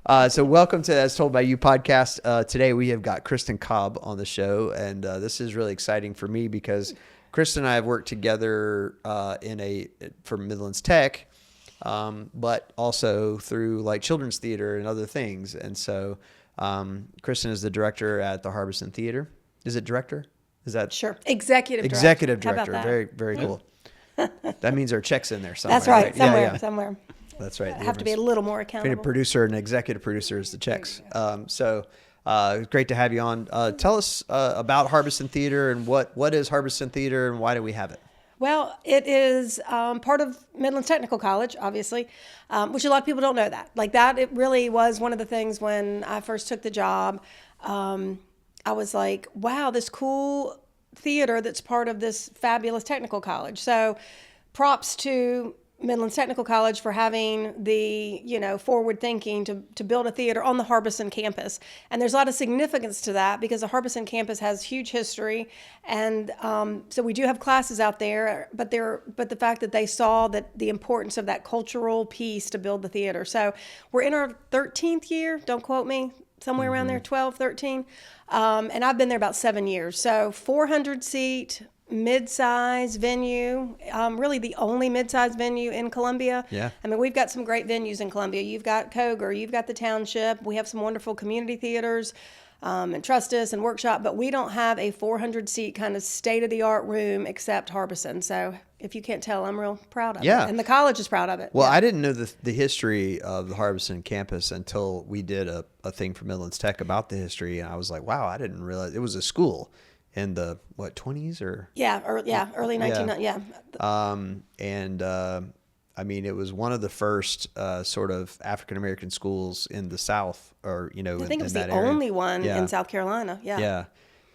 So welcome to As Told by You podcast. Today we have got Kristin Cobb on the show, and this is really exciting for me because Kristin and I have worked together for Midlands Tech, but also through like children's theater and other things. And so Kristin is the director at the Harbison Theatre. Is it director? Is that sure? Executive director. Very, very cool. That means there are checks in there somewhere. That's right. Somewhere. That's right. I have to be a little more accountable. Between a producer and an executive producer is the checks. Great to have you on. Tell us about Harbison Theatre and what is Harbison Theatre and why do we have it? Well, it is part of Midlands Technical College, obviously, which a lot of people don't know that. Like that, it really was one of the things when I first took the job. I was like, wow, this cool theater that's part of this fabulous technical college. So props to Midlands Technical College for having the, forward thinking to build a theater on the Harbison campus. And there's a lot of significance to that because the Harbison campus has huge history. And so we do have classes out there, but the fact that they saw that the importance of that cultural piece to build the theater. So we're in our 13th year, don't quote me, somewhere around there, 12, 13. And I've been there about 7 years. So 400 seat, mid-size venue, really the only mid-size venue in Columbia. Yeah. I mean, we've got some great venues in Columbia. You've got Coger, you've got the Township. We have some wonderful community theaters and Trustus and Workshop, but we don't have a 400-seat kind of state-of-the-art room except Harbison. So if you can't tell, I'm real proud of it. And the college is proud of it. Well, I didn't know the history of the Harbison campus until we did a thing for Midlands Tech about the history, and I was like, wow, I didn't realize it was a school in the 20s or early 1990s. I mean, it was one of the first sort of African American schools in the South, or I think it was the only one in South Carolina.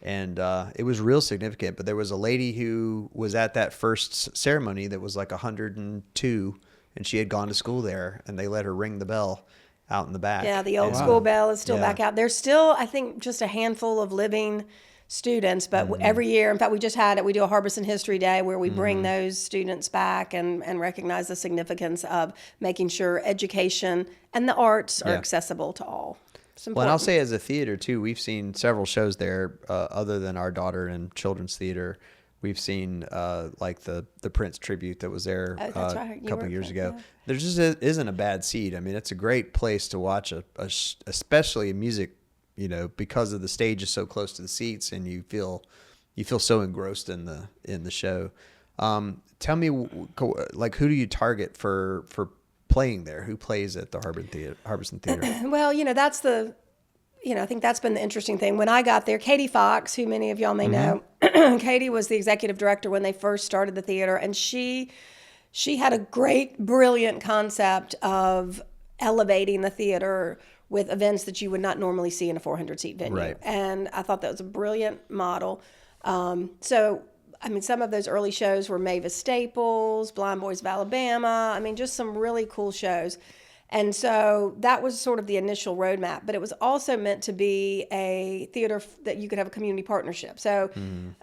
And it was real significant. But there was a lady who was at that first ceremony that was like 102, and she had gone to school there, and they let her ring the bell out in the back. Yeah, the old school bell is still back out. There's still, I think, just a handful of living students, but every year, in fact, we just had it. We do a Harbison History Day where we bring those students back and recognize the significance of making sure education and the arts are accessible to all. Well, and I'll say as a theater too, we've seen several shows there. Other than our daughter in children's theater, we've seen like the Prince tribute that was there a couple years ago. Yeah. There just isn't a bad seat. I mean, it's a great place to watch especially music. Because of the stage is so close to the seats, and you feel so engrossed in the show. Tell me, like, who do you target for playing there? Who plays at the Harbison Theatre? Well, that's I think that's been the interesting thing. When I got there, Katie Fox, who many of y'all may know, Katie was the executive director when they first started the theater, and she had a great, brilliant concept of elevating the theater with events that you would not normally see in a 400-seat venue. Right. And I thought that was a brilliant model. So, I mean, some of those early shows were Mavis Staples, Blind Boys of Alabama. I mean, just some really cool shows. And so that was sort of the initial roadmap. But it was also meant to be a theater that you could have a community partnership. So,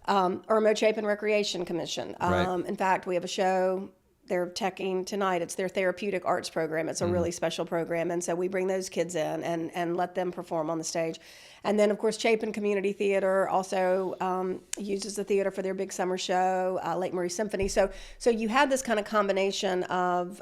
Irmo Chapin Recreation Commission. In fact, we have a show they're teching tonight. It's their therapeutic arts program. It's a really special program. And so we bring those kids in and let them perform on the stage. And then, of course, Chapin Community Theater also uses the theater for their big summer show, Lake Murray Symphony. So you had this kind of combination of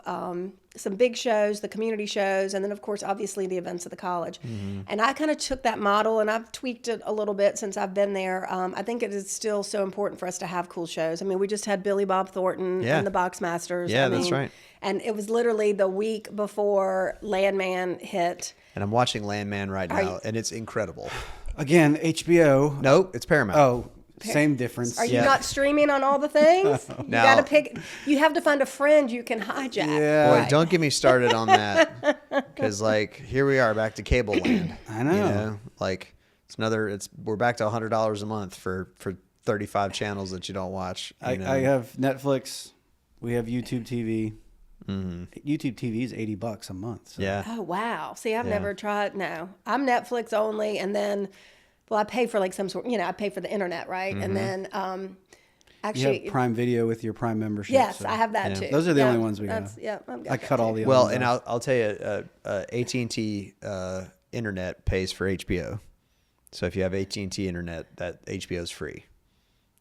some big shows, the community shows, and then, of course, obviously the events of the college. And I kind of took that model, and I've tweaked it a little bit since I've been there. I think it is still so important for us to have cool shows. I mean, we just had Billy Bob Thornton and the Boxmasters. Yeah, that's right. And it was literally the week before Landman hit. And I'm watching Landman right now, and it's incredible. Again, HBO. Nope, it's Paramount. Oh, same difference. Are you not streaming on all the things? You No. gotta pick. You have to find a friend you can hijack. Yeah. Boy, don't get me started on that. Because, like, here we are back to cable land. I know. Like, we're back to $100 a month for 35 channels that you don't watch. I have Netflix. We have YouTube TV. YouTube TV is $80 a month. So. Yeah. Oh wow! See, I've never tried. No, I'm Netflix only, and then, well, I pay for like some sort. I pay for the internet, right? And then Actually, you have Prime Video with your Prime membership. Yes, I have that too. Those are the only ones we have. Yeah, I've got I cut all the other Well, ones and off. I'll tell you, AT&T internet pays for HBO. So if you have AT&T internet, that HBO is free.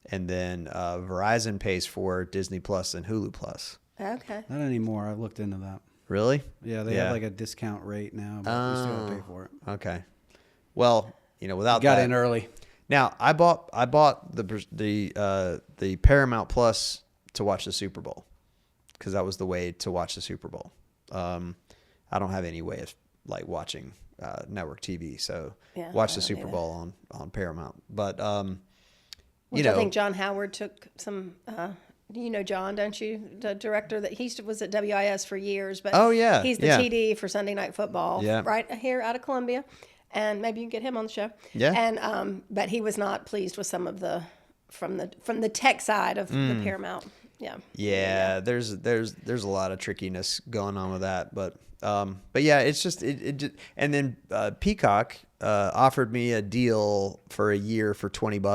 And then Verizon pays for Disney Plus and Hulu Plus. Okay. Not anymore. I've looked into that. Really? Yeah, they have like a discount rate now, but we still have to pay for it. Okay. Well, without Got that, in early. Now I bought the Paramount Plus to watch the Super Bowl because that was the way to watch the Super Bowl. I don't have any way of like watching network TV, so watch the Super Bowl on Paramount. But Which I think John Howard took some. You know John, don't you? The director that he was at WIS for years, but he's the TD for Sunday Night Football, right here out of Columbia, and maybe you can get him on the show. Yeah. And but he was not pleased with some of the from the tech side of the Paramount. Yeah. Yeah, there's a lot of trickiness going on with that, but yeah, it's just it just, and then Peacock offered me a deal for a year for $20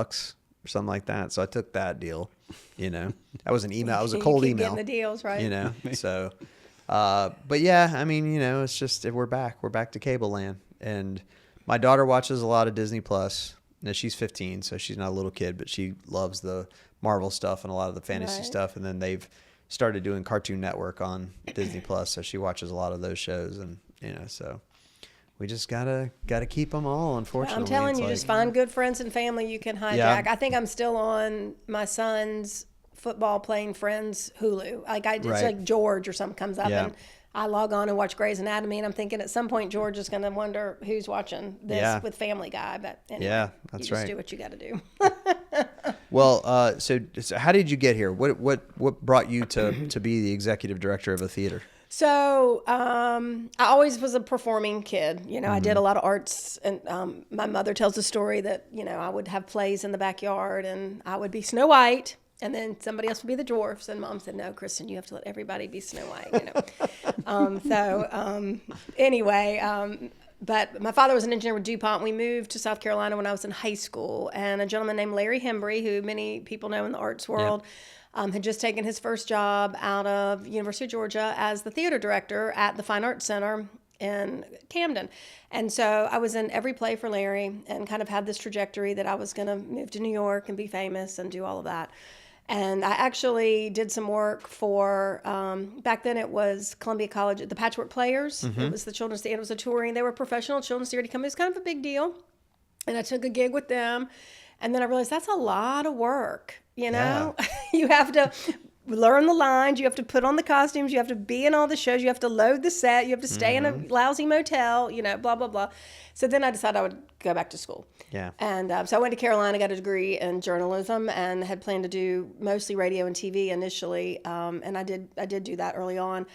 or something like that, so I took that deal. That was an email. It was a cold email. Getting the deals, right? So, but yeah, I mean, it's just we're back to cable land, and my daughter watches a lot of Disney Plus. Now she's 15, so she's not a little kid, but she loves the Marvel stuff and a lot of the fantasy stuff. And then they've started doing Cartoon Network on Disney Plus, so she watches a lot of those shows, and so we just gotta keep them all. Unfortunately, I'm telling you, just find good friends and family you can hijack. Yeah. I think I'm still on my son's football playing friends Hulu. It's like George or something comes up, and I log on and watch Grey's Anatomy, and I'm thinking at some point George is going to wonder who's watching this with Family Guy. But anyway, that's you right. Just do what you got to do. Well, so how did you get here? What brought you to be the executive director of a theater? So I always was a performing kid. I did a lot of arts, and my mother tells a story that I would have plays in the backyard, and I would be Snow White, and then somebody else would be the dwarfs. And Mom said, "No, Kristin, you have to let everybody be Snow White." Anyway. But my father was an engineer with DuPont. We moved to South Carolina when I was in high school, and a gentleman named Larry Hembry, who many people know in the arts world, had just taken his first job out of University of Georgia as the theater director at the Fine Arts Center in Camden. And so I was in every play for Larry and kind of had this trajectory that I was going to move to New York and be famous and do all of that. And I actually did some work for, back then it was Columbia College, the Patchwork Players. It was the children's theater. It was a touring. They were professional children's theater company. It was kind of a big deal. And I took a gig with them. And then I realized that's a lot of work, You have to learn the lines. You have to put on the costumes. You have to be in all the shows. You have to load the set. You have to stay in a lousy motel, blah, blah, blah. So then I decided I would go back to school. Yeah. And so I went to Carolina, got a degree in journalism, and had planned to do mostly radio and TV initially. And I did do that early on.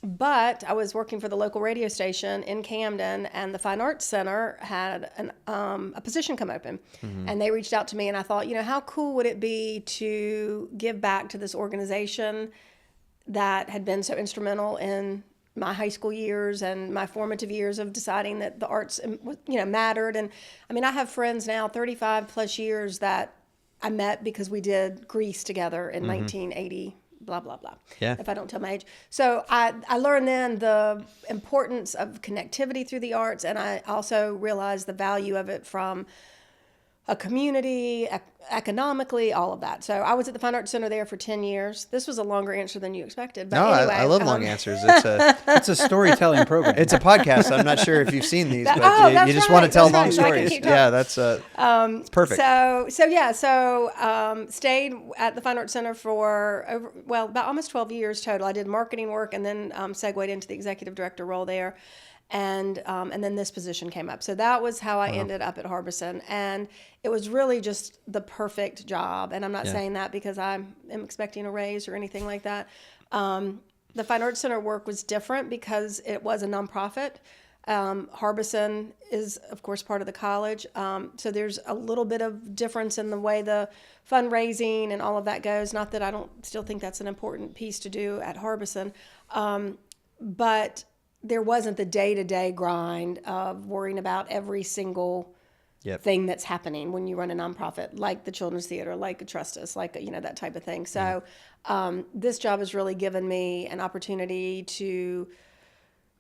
But I was working for the local radio station in Camden, and the Fine Arts Center had a position come open. And they reached out to me, and I thought, how cool would it be to give back to this organization that had been so instrumental in my high school years and my formative years of deciding that the arts, mattered. And I mean, I have friends now, 35 plus years, that I met because we did Grease together in 1980. Blah, blah, blah. Yeah. If I don't tell my age. So I learned then the importance of connectivity through the arts, and I also realized the value of it from a community, economically, all of that. So I was at the Fine Arts Center there for 10 years. This was a longer answer than you expected. But no, anyway, I love long answers. It's a storytelling program. It's a podcast. I'm not sure if you've seen these, but you just want to tell long stories. Yeah, that's it's perfect. So stayed at the Fine Arts Center for about almost 12 years total. I did marketing work and then segued into the executive director role there. And then this position came up. So that was how I ended up at Harbison. And it was really just the perfect job. And I'm not saying that because I am expecting a raise or anything like that. The Fine Arts Center work was different because it was a nonprofit. Harbison is, of course, part of the college. So there's a little bit of difference in the way the fundraising and all of that goes. Not that I don't still think that's an important piece to do at Harbison. But there wasn't the day-to-day grind of worrying about every single thing that's happening when you run a nonprofit, like the Children's Theater, like Trust Us, like, that type of thing. So this job has really given me an opportunity to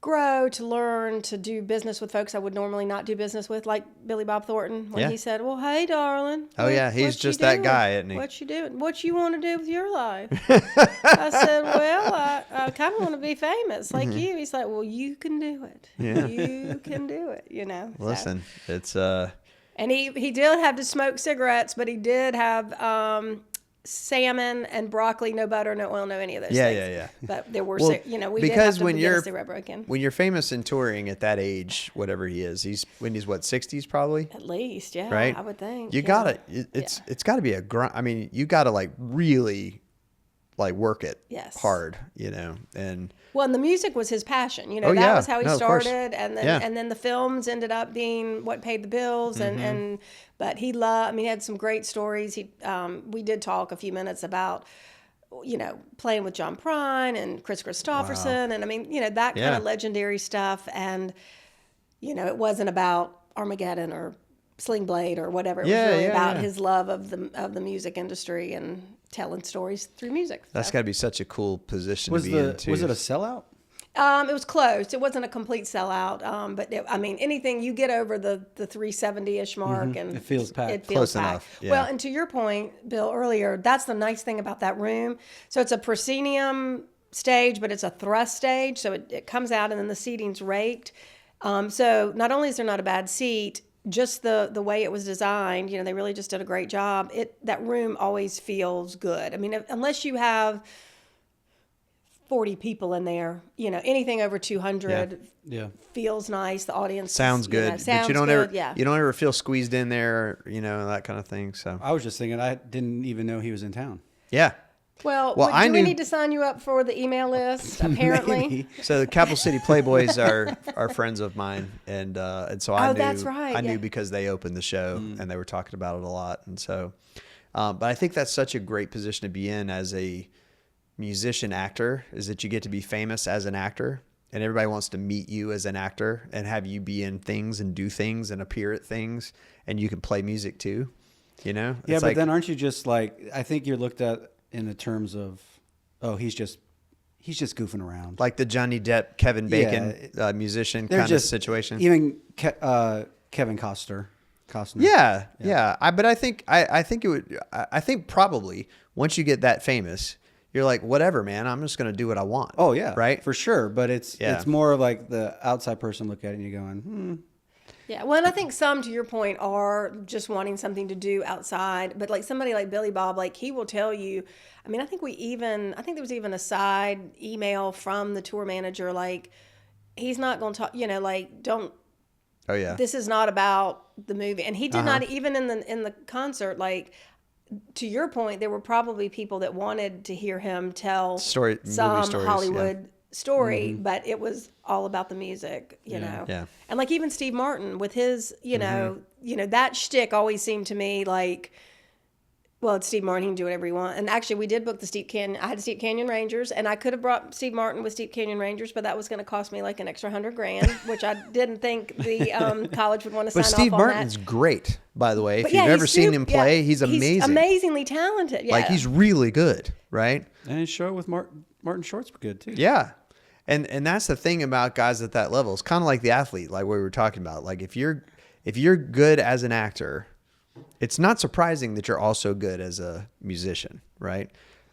grow, to learn, to do business with folks I would normally not do business with, like Billy Bob Thornton, when he said, well, hey, darling. He's just that guy, isn't he? What you doing? What you want to do with your life? I said, well, I kind of want to be famous like you. He's like, well, you can do it. Yeah. You can do it, Listen, so. It's... And he did have to smoke cigarettes, but he did have... salmon and broccoli, no butter, no oil, no any of those things. Yeah. But there were, we because did have to when get a cigarette broken. When you're famous and touring at that age, whatever he is, he's what, 60s probably? At least, yeah, right? I would think. You gotta, it's gotta be a grind. I mean, you gotta like really like work it hard, and. Well, and the music was his passion. That was how he started, and then the films ended up being what paid the bills. And but he loved. I mean, he had some great stories. We did talk a few minutes about, playing with John Prine and Chris Christopherson, and I mean, that kind of legendary stuff. And it wasn't about Armageddon or Sling Blade or whatever. It was really about his love of the music industry and telling stories through music. That's got to be such a cool position to be in, too. Was it a sellout? It was close. It wasn't a complete sellout, but anything you get over the 370-ish mark, and it feels packed. It feels close packed. enough. Yeah. Well, and to your point, Bill, earlier, that's the nice thing about that room. So it's a proscenium stage, but it's a thrust stage, so it comes out and then the seating's raked. So not only is there not a bad seat, just the way it was designed, they really just did a great job. That room always feels good. I mean, unless you have 40 people in there, anything over 200 feels nice. The audience sounds good, sounds but you don't good, you don't ever feel squeezed in there, that kind of thing. So I was just thinking, I didn't even know he was in town. Yeah. Well, do we need to sign you up for the email list? Apparently. So the Capital City Playboys are friends of mine, and so I knew. That's right. I knew because they opened the show and they were talking about it a lot, and so. But I think that's such a great position to be in as a musician actor, is that you get to be famous as an actor, and everybody wants to meet you as an actor and have you be in things and do things and appear at things, and you can play music too. Yeah, but then aren't you just like, I think you're looked at in the terms of, he's just goofing around, like the Johnny Depp, Kevin Bacon musician kind of situation. Even Kevin Costner. Yeah. But I think it would. I think probably once you get that famous, you're like, whatever, man. I'm just going to do what I want. Oh yeah, right, for sure. But it's more like the outside person look at it and you're going, Yeah, well, and I think some, to your point, are just wanting something to do outside. But like somebody like Billy Bob, like he will tell you. I mean, I think there was even a side email from the tour manager, like he's not going to talk. Don't. Oh yeah. This is not about the movie, and he did not even in the concert. Like to your point, there were probably people that wanted to hear him tell some Hollywood story, but it was all about the music, you know. Yeah. And like even Steve Martin with his, that shtick always seemed to me like, well, it's Steve Martin, he can do whatever he wants. And actually, we did book the Steep Canyon. I had Steep Canyon Rangers, and I could have brought Steve Martin with Steep Canyon Rangers, but that was going to cost me like an extra $100,000, which I didn't think the college would want to sign off on that. But Steve Martin's great, by the way. If you've ever seen him play, he's amazing. He's amazingly talented. Yeah. Like he's really good, right? And his show with Martin Short's good too. Yeah. And that's the thing about guys at that level. It's kind of like the athlete, like what we were talking about. Like if you're good as an actor, it's not surprising that you're also good as a musician, right?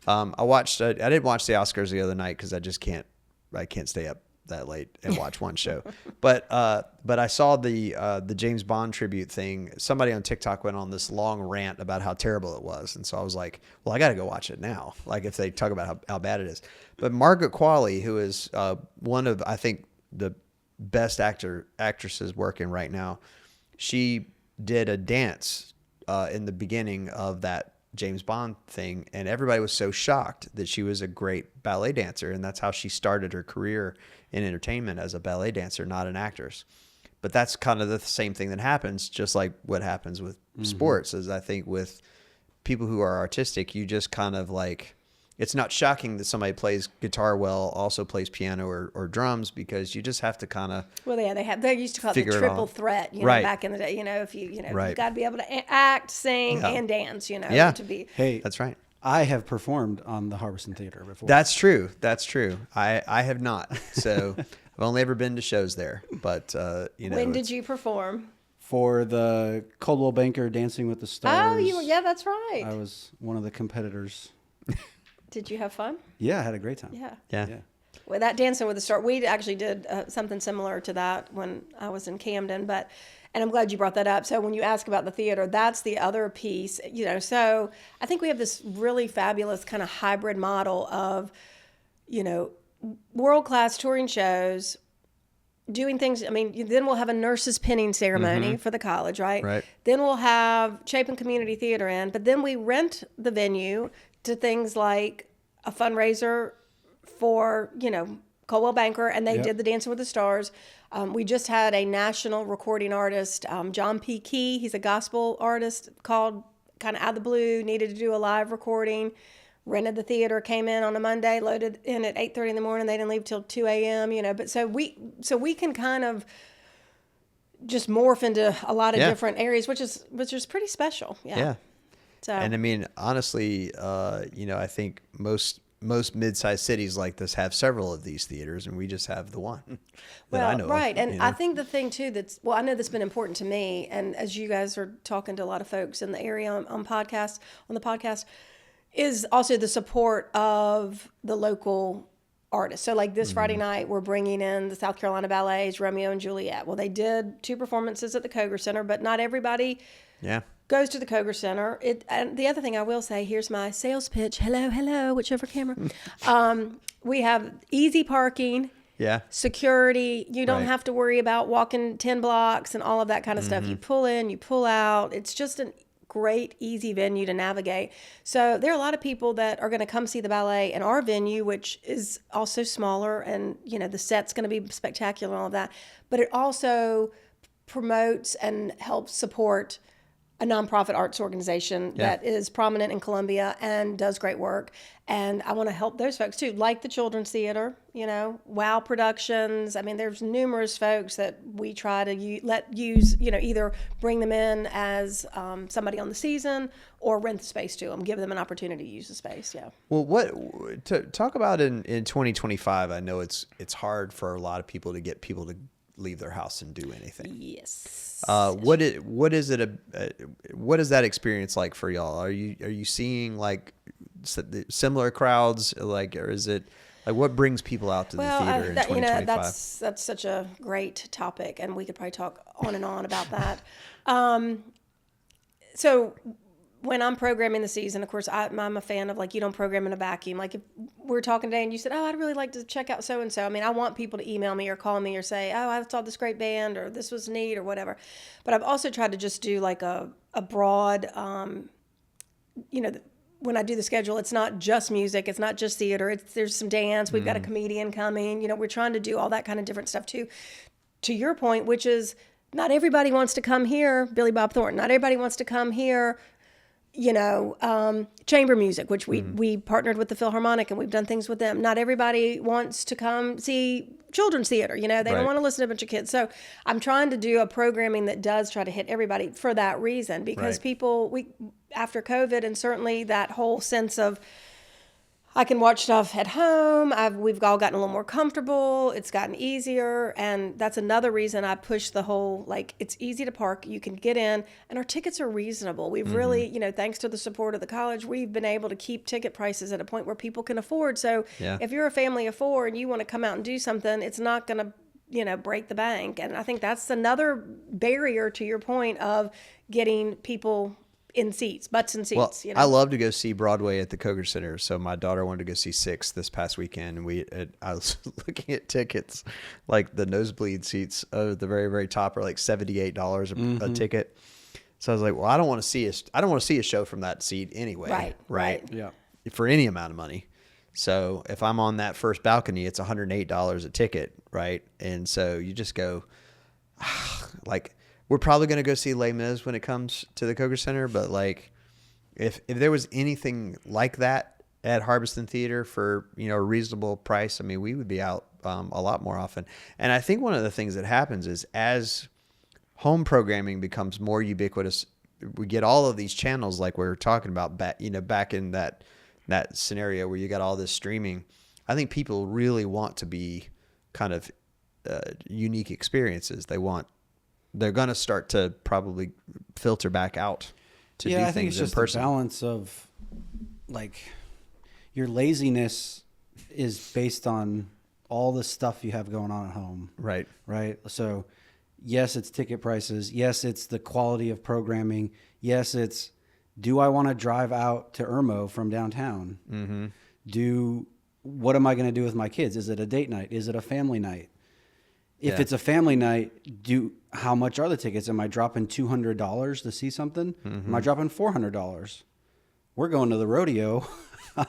I didn't watch the Oscars the other night because I can't stay up that late and watch one show. But I saw the James Bond tribute thing. Somebody on TikTok went on this long rant about how terrible it was, and so I was like, well, I got to go watch it now. Like if they talk about how bad it is. But Margaret Qualley, who is one of I think the best actresses working right now, she did a dance in the beginning of that James Bond thing, and everybody was so shocked that she was a great ballet dancer, and that's how she started her career in entertainment, as a ballet dancer, not an actress. But that's kind of the same thing that happens, just like what happens with sports, is I think with people who are artistic, you just kind of like, it's not shocking that somebody plays guitar well, also plays piano or drums, because you just have to kind of they used to call it the triple threat, back in the day. If you've got to be able to act, sing, and dance, to be. Hey, that's right. I have performed on the Harbison Theatre before. That's true. I have not. So I've only ever been to shows there. But when did you perform? For the Coldwell Banker Dancing with the Stars. Oh, that's right. I was one of the competitors. Did you have fun? Yeah, I had a great time. Yeah. Well, that Dancing with the Stars, we actually did something similar to that when I was in Camden, and I'm glad you brought that up. So when you ask about the theater, that's the other piece, so I think we have this really fabulous kind of hybrid model of, world-class touring shows, doing things. I mean, then we'll have a nurse's pinning ceremony for the college, right? Right. Then we'll have Chapin Community Theater in, but then we rent the venue to things like a fundraiser for, Coldwell Banker, and they did the Dancing with the Stars. We just had a national recording artist, John P. Key. He's a gospel artist, called kind of out of the blue, needed to do a live recording. Rented the theater, came in on a Monday, loaded in at 8:30 in the morning. They didn't leave till 2 a.m. But so we can kind of just morph into a lot of different areas, which is pretty special. Yeah. So, and I mean, honestly, I think most mid-sized cities like this have several of these theaters, and we just have the one that I know right. of, And I think the thing too I know that's been important to me, and as you guys are talking to a lot of folks in the area on the podcast, is also the support of the local artists. So like this Friday night, we're bringing in the South Carolina Ballet's Romeo and Juliet. Well, they did 2 performances at the Koger Center, but not everybody goes to the Koger Center. And the other thing I will say, here's my sales pitch. Hello, whichever camera. We have easy parking. Yeah. Security. You don't have to worry about walking 10 blocks and all of that kind of stuff. You pull in, you pull out. It's just a great, easy venue to navigate. So there are a lot of people that are going to come see the ballet in our venue, which is also smaller, and the set's going to be spectacular and all of that. But it also promotes and helps support a nonprofit arts organization that is prominent in Columbia and does great work. And I want to help those folks too, like the Children's Theater, WOW Productions. I mean, there's numerous folks that we try to use, either bring them in as somebody on the season or rent the space to them, give them an opportunity to use the space. Yeah. Well, to talk about in 2025, I know it's hard for a lot of people to get people to leave their house and do anything. Yes. What is that experience like for y'all? Are you seeing like similar crowds, like, or is it like what brings people out to the theater in 2025? That's such a great topic, and we could probably talk on and on about that. So when I'm programming the season, of course, I'm a fan of, like, you don't program in a vacuum. Like, if we're talking today and you said, I'd really like to check out so-and-so. I mean, I want people to email me or call me or say, I saw this great band, or this was neat, or whatever. But I've also tried to just do like a broad, when I do the schedule, it's not just music, it's not just theater, there's some dance, we've got a comedian coming, we're trying to do all that kind of different stuff too. To your point, which is, not everybody wants to come here, Billy Bob Thornton, not everybody wants to come here, chamber music, which we partnered with the Philharmonic and we've done things with them. Not everybody wants to come see children's theater. They don't want to listen to a bunch of kids. So I'm trying to do a programming that does try to hit everybody for that reason, because people, after COVID, and certainly that whole sense of, I can watch stuff at home. We've all gotten a little more comfortable. It's gotten easier. And that's another reason I push the whole, like, it's easy to park. You can get in, and our tickets are reasonable. We've really, thanks to the support of the college, we've been able to keep ticket prices at a point where people can afford. So if you're a family of 4 and you want to come out and do something, it's not going to, break the bank. And I think that's another barrier to your point of getting people in seats, butts in seats. Well, I love to go see Broadway at the Koger Center. So my daughter wanted to go see Six this past weekend, and I was looking at tickets, like the nosebleed seats at the very, very top are like $78 a ticket. So I was like, well, I don't want to see a show from that seat anyway. Right. Yeah. For any amount of money. So if I'm on that first balcony, it's $108 a ticket, right? And so you just go, like, we're probably going to go see Les Mis when it comes to the Koger Center, but like, if there was anything like that at Harbison Theater for, a reasonable price, I mean, we would be out a lot more often. And I think one of the things that happens is as home programming becomes more ubiquitous, we get all of these channels like we were talking about back in that scenario where you got all this streaming. I think people really want to be kind of unique experiences. They're going to start to probably filter back out to do things in person. I think it's just the balance of like your laziness is based on all the stuff you have going on at home. Right. Right. So yes, it's ticket prices. Yes, it's the quality of programming. Yes, it's, do I want to drive out to Irmo from downtown? Mm-hmm. What am I going to do with my kids? Is it a date night? Is it a family night? If it's a family night, how much are the tickets? Am I dropping $200 to see something? Mm-hmm. Am I dropping $400? We're going to the rodeo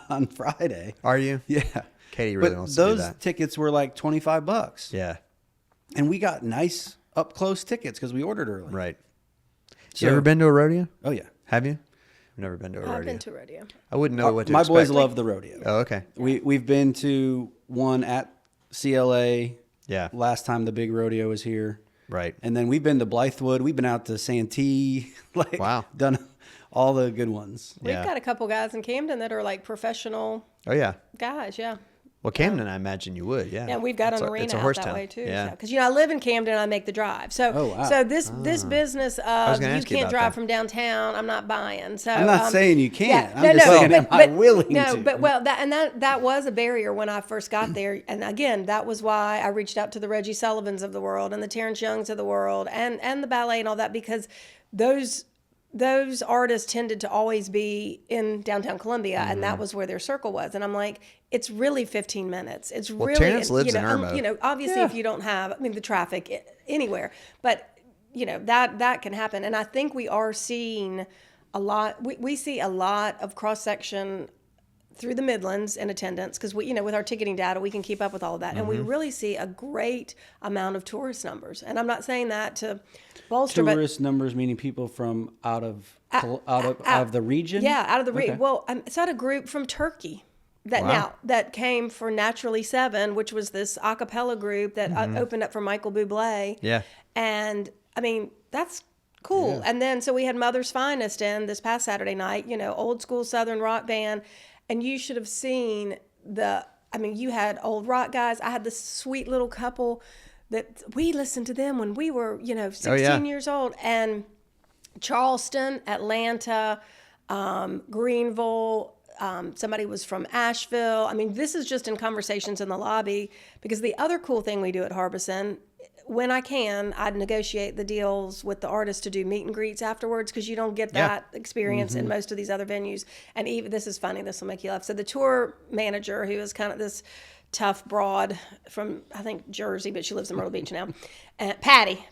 on Friday. Are you? Yeah. Katie really wants to do that. Those tickets were like $25. Yeah. And we got nice up close tickets because we ordered early. Right. So, you ever been to a rodeo? Oh yeah. Have you? I've never been to a rodeo. I've been to a rodeo. I wouldn't know what to my expect. boys love the rodeo. Oh, okay. We've been to one at CLA. Yeah. Last time the big rodeo was here. Right. And then we've been to Blythewood. We've been out to Santee. Wow. Done all the good ones. We've got a couple guys in Camden that are like professional. Oh yeah. Guys, yeah. Well, Camden, I imagine you would, yeah. Yeah, we've got an arena out that way too. Yeah. Because I live in Camden, I make the drive. So, so this business of you can't drive from downtown, I'm not buying. So I'm not saying you can't. Yeah, I'm just saying, am I willing to? No, but that was a barrier when I first got there. And again, that was why I reached out to the Reggie Sullivans of the world and the Terrence Youngs of the world and the ballet and all that, because those artists tended to always be in downtown Columbia, and that was where their circle was. And I'm like, it's really 15 minutes. It's really, Terrence lives in Irmo. Obviously if you don't have, the traffic anywhere, but that can happen. And I think we are seeing a lot. We see a lot of cross section through the Midlands in attendance, because we, with our ticketing data, we can keep up with all of that. And we really see a great amount of tourist numbers. And I'm not saying that to bolster, tourist numbers meaning people from out of the region. Yeah, out of the region. Okay. Well, I saw a group from Turkey that came for Naturally 7, which was this a cappella group that opened up for Michael Bublé. Yeah, and that's cool. Yeah. And then so we had Mother's Finest in this past Saturday night. Old school Southern rock band. And you should have seen you had old rock guys. I had this sweet little couple that we listened to them when we were, 16 years old. And Charleston, Atlanta, Greenville, somebody was from Asheville. This is just in conversations in the lobby, because the other cool thing we do at Harbison, when I can, I'd negotiate the deals with the artists to do meet and greets afterwards, because you don't get that experience in most of these other venues. And even, this is funny, this will make you laugh. So the tour manager, who is kind of this tough broad from, I think, Jersey, but she lives in Myrtle Beach now, and Patty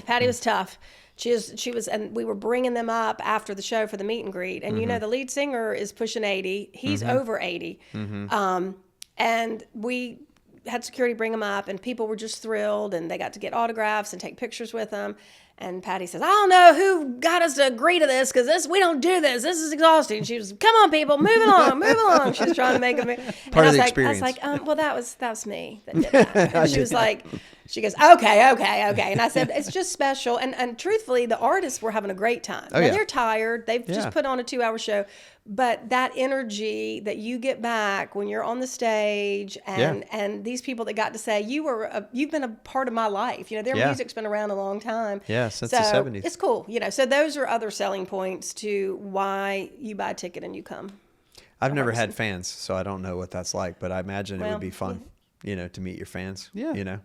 was tough. She was, and we were bringing them up after the show for the meet and greet. And the lead singer is pushing 80. He's over 80. And we had security bring them up, and people were just thrilled, and they got to get autographs and take pictures with them. And Patty says, I don't know who got us to agree to this, because we don't do this. This is exhausting. She was, come on, people, move along. She was trying to make them. Part of the experience. I was like, well, that was me that did that. And she was like, she goes, okay. And I said, it's just special. And truthfully, the artists were having a great time. And they're tired. They've just put on a 2-hour show. But that energy that you get back when you're on the stage, and these people that got to say, you've been a part of my life. Their music's been around a long time. Yeah, since the 70s. It's cool. So those are other selling points to why you buy a ticket and you come. I've never had fans, so I don't know what that's like, but I imagine it would be fun, to meet your fans. Yeah.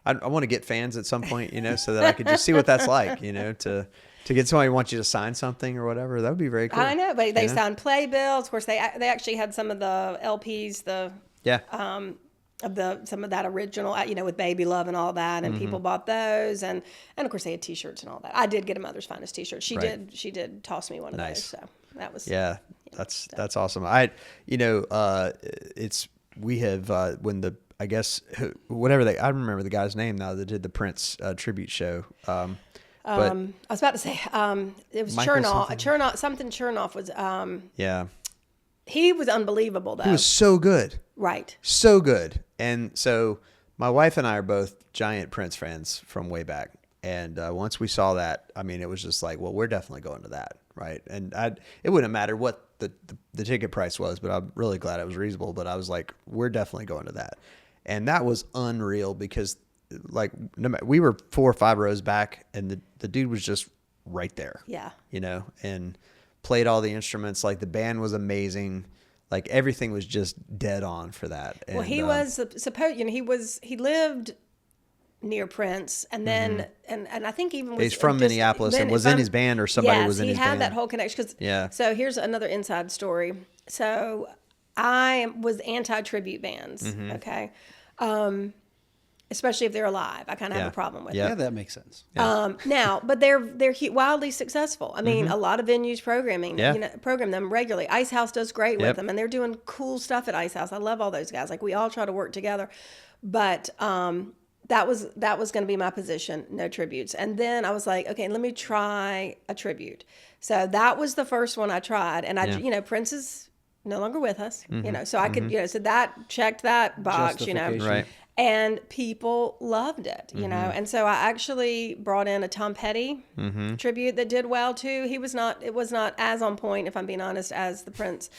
I want to get fans at some point, so that I could just see what that's like, to get somebody who wants you to sign something or whatever. That would be very cool. I know, but they signed playbills. Of course, they actually had some of the LPs, some of that original, with Baby Love and all that, and people bought those, and of course they had T-shirts and all that. I did get a Mother's Finest T-shirt. She did toss me one of those. So that was that's awesome. We have when the. I guess I remember the guy's name now that did the Prince tribute show. But I was about to say it was Chernoff. Chernoff was. He was unbelievable, though. He was so good. Right. So good. And so my wife and I are both giant Prince fans from way back. And once we saw that, I mean, it was just like, well, we're definitely going to that, right? And it wouldn't matter what the ticket price was, but I'm really glad it was reasonable. But I was like, we're definitely going to that. And that was unreal because, like, we were 4 or 5 rows back, and the dude was just right there. Yeah. You know, and played all the instruments. Like, the band was amazing. Like, everything was just dead on for that. And, well, he was supposed, you know, he lived near Prince, and then and I think even was he's from just, Minneapolis and was in his band, or somebody was in his band. Yes, he had that whole connection. So here's another inside story. So I was anti-tribute bands. Okay. Especially if they're alive. I kind of have a problem with it. Yeah, that makes sense. Now, but they're wildly successful. I mean, a lot of venues program them regularly. Ice House does great with them, and they're doing cool stuff at Ice House. I love all those guys. Like, we all try to work together. But that was going to be my position, no tributes. And then I was like, okay, let me try a tribute. So that was the first one I tried, and Prince is no longer with us, so I could, so that checked that box, Right. And people loved it, and so I actually brought in a Tom Petty tribute that did well too. It was not as on point, if I'm being honest, as the Prince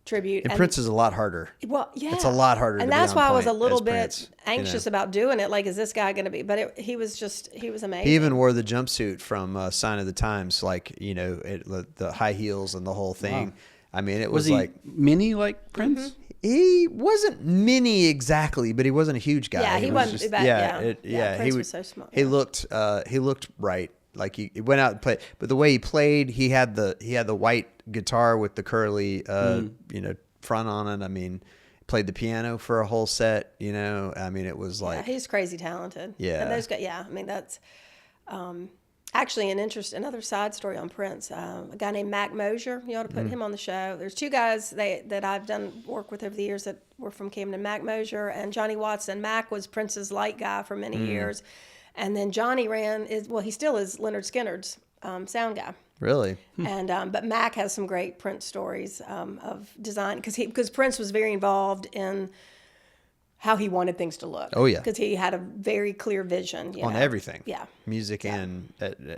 tribute. And Prince is a lot harder. Well, yeah. It's a lot harder. And that's why I was a little bit anxious about doing it. Like, is this guy going to be? But he was amazing. He even wore the jumpsuit from Sign of the Times, like, the high heels and the whole thing. Wow. I mean, it was he like mini like Prince? He wasn't mini exactly, but he wasn't a huge guy. Yeah, he wasn't. Just, Prince was so small. He looked right. Like, he went out and played, but the way he played, he had the white guitar with the curly front on it. I mean, played the piano for a whole set. I mean, it was like, he's crazy talented. Yeah, and those guys. Yeah, I mean, that's actually another side story on Prince. A guy named Mac Mosier. You ought to put him on the show. There's 2 guys that I've done work with over the years that were from Camden, Mac Mosier and Johnny Watson. Mac was Prince's light guy for many years. And then Johnny he still is Leonard Skinner's sound guy. Really? And but Mac has some great Prince stories of design because Prince was very involved in how he wanted things to look. Oh yeah, because he had a very clear vision on everything. Yeah, music and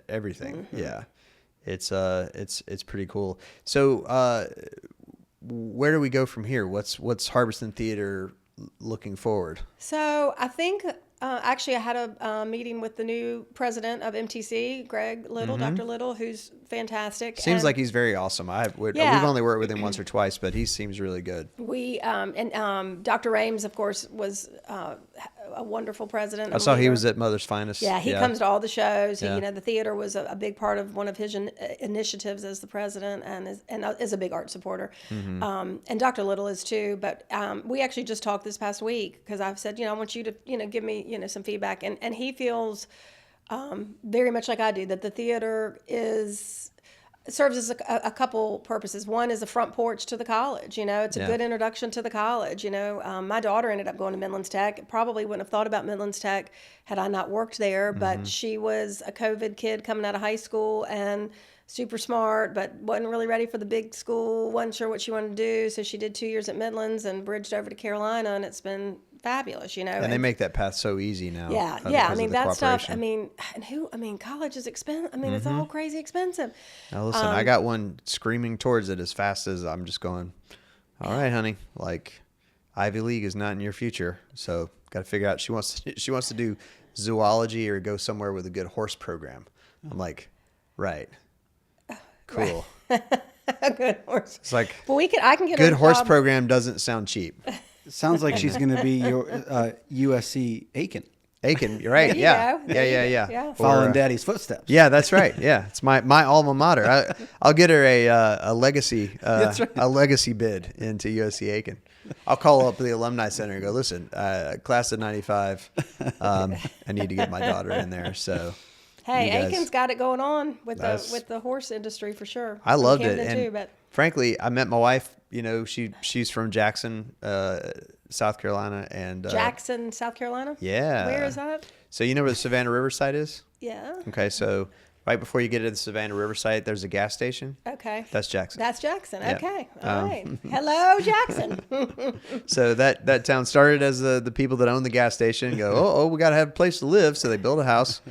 everything. Yeah, it's pretty cool. So where do we go from here? What's Harbison Theatre looking forward? So I think. Actually, I had a meeting with the new president of MTC, Greg Little, Dr. Little, who's fantastic. Seems like he's very awesome. We've only worked with him once or twice, but he seems really good. We and Dr. Rames, of course, was a wonderful president. I saw he was at Mother's Finest. Yeah, he comes to all the shows. Yeah. The theater was a big part of one of his initiatives as the president, and is a big art supporter. And Dr. Little is too. But we actually just talked this past week because I've said, I want you to, give me, some feedback, and he feels very much like I do that the theater serves as a couple purposes. One is a front porch to the college. It's a good introduction to the college. My daughter ended up going to Midlands Tech. Probably wouldn't have thought about Midlands Tech had I not worked there, but she was a COVID kid coming out of high school and super smart, but wasn't really ready for the big school, wasn't sure what she wanted to do. So she did 2 years at Midlands and bridged over to Carolina, and it's been fabulous, And they make that path so easy now. Yeah. I mean, that stuff, college is expensive. I mean, it's all crazy expensive. Now listen, I got one screaming towards it as fast as I'm just going, all right, honey, like, Ivy League is not in your future. So got to figure out, she wants to do zoology or go somewhere with a good horse program. I'm like, right. Cool. A good horse. It's like, well, I can get good horse program doesn't sound cheap. Sounds like she's going to be your USC Aiken. Aiken, you're right. Yeah. Yeah. Following Daddy's footsteps. Yeah, that's right. Yeah, it's my alma mater. I'll get her a legacy a legacy bid into USC Aiken. I'll call up the alumni center and go, listen, class of '95. I need to get my daughter in there. So. Hey, Aiken's got it going on with the horse industry for sure. I loved it, and frankly, I met my wife. She's from Jackson, South Carolina, and Jackson, South Carolina. Yeah, where is that? So you know where the Savannah Riverside is? Yeah. Okay, so right before you get to the Savannah River site, there's a gas station. Okay. That's Jackson. That's Jackson. Yeah. Okay. All right. Hello, Jackson. So that town started as the people that own the gas station go, we got to have a place to live. So they built a house,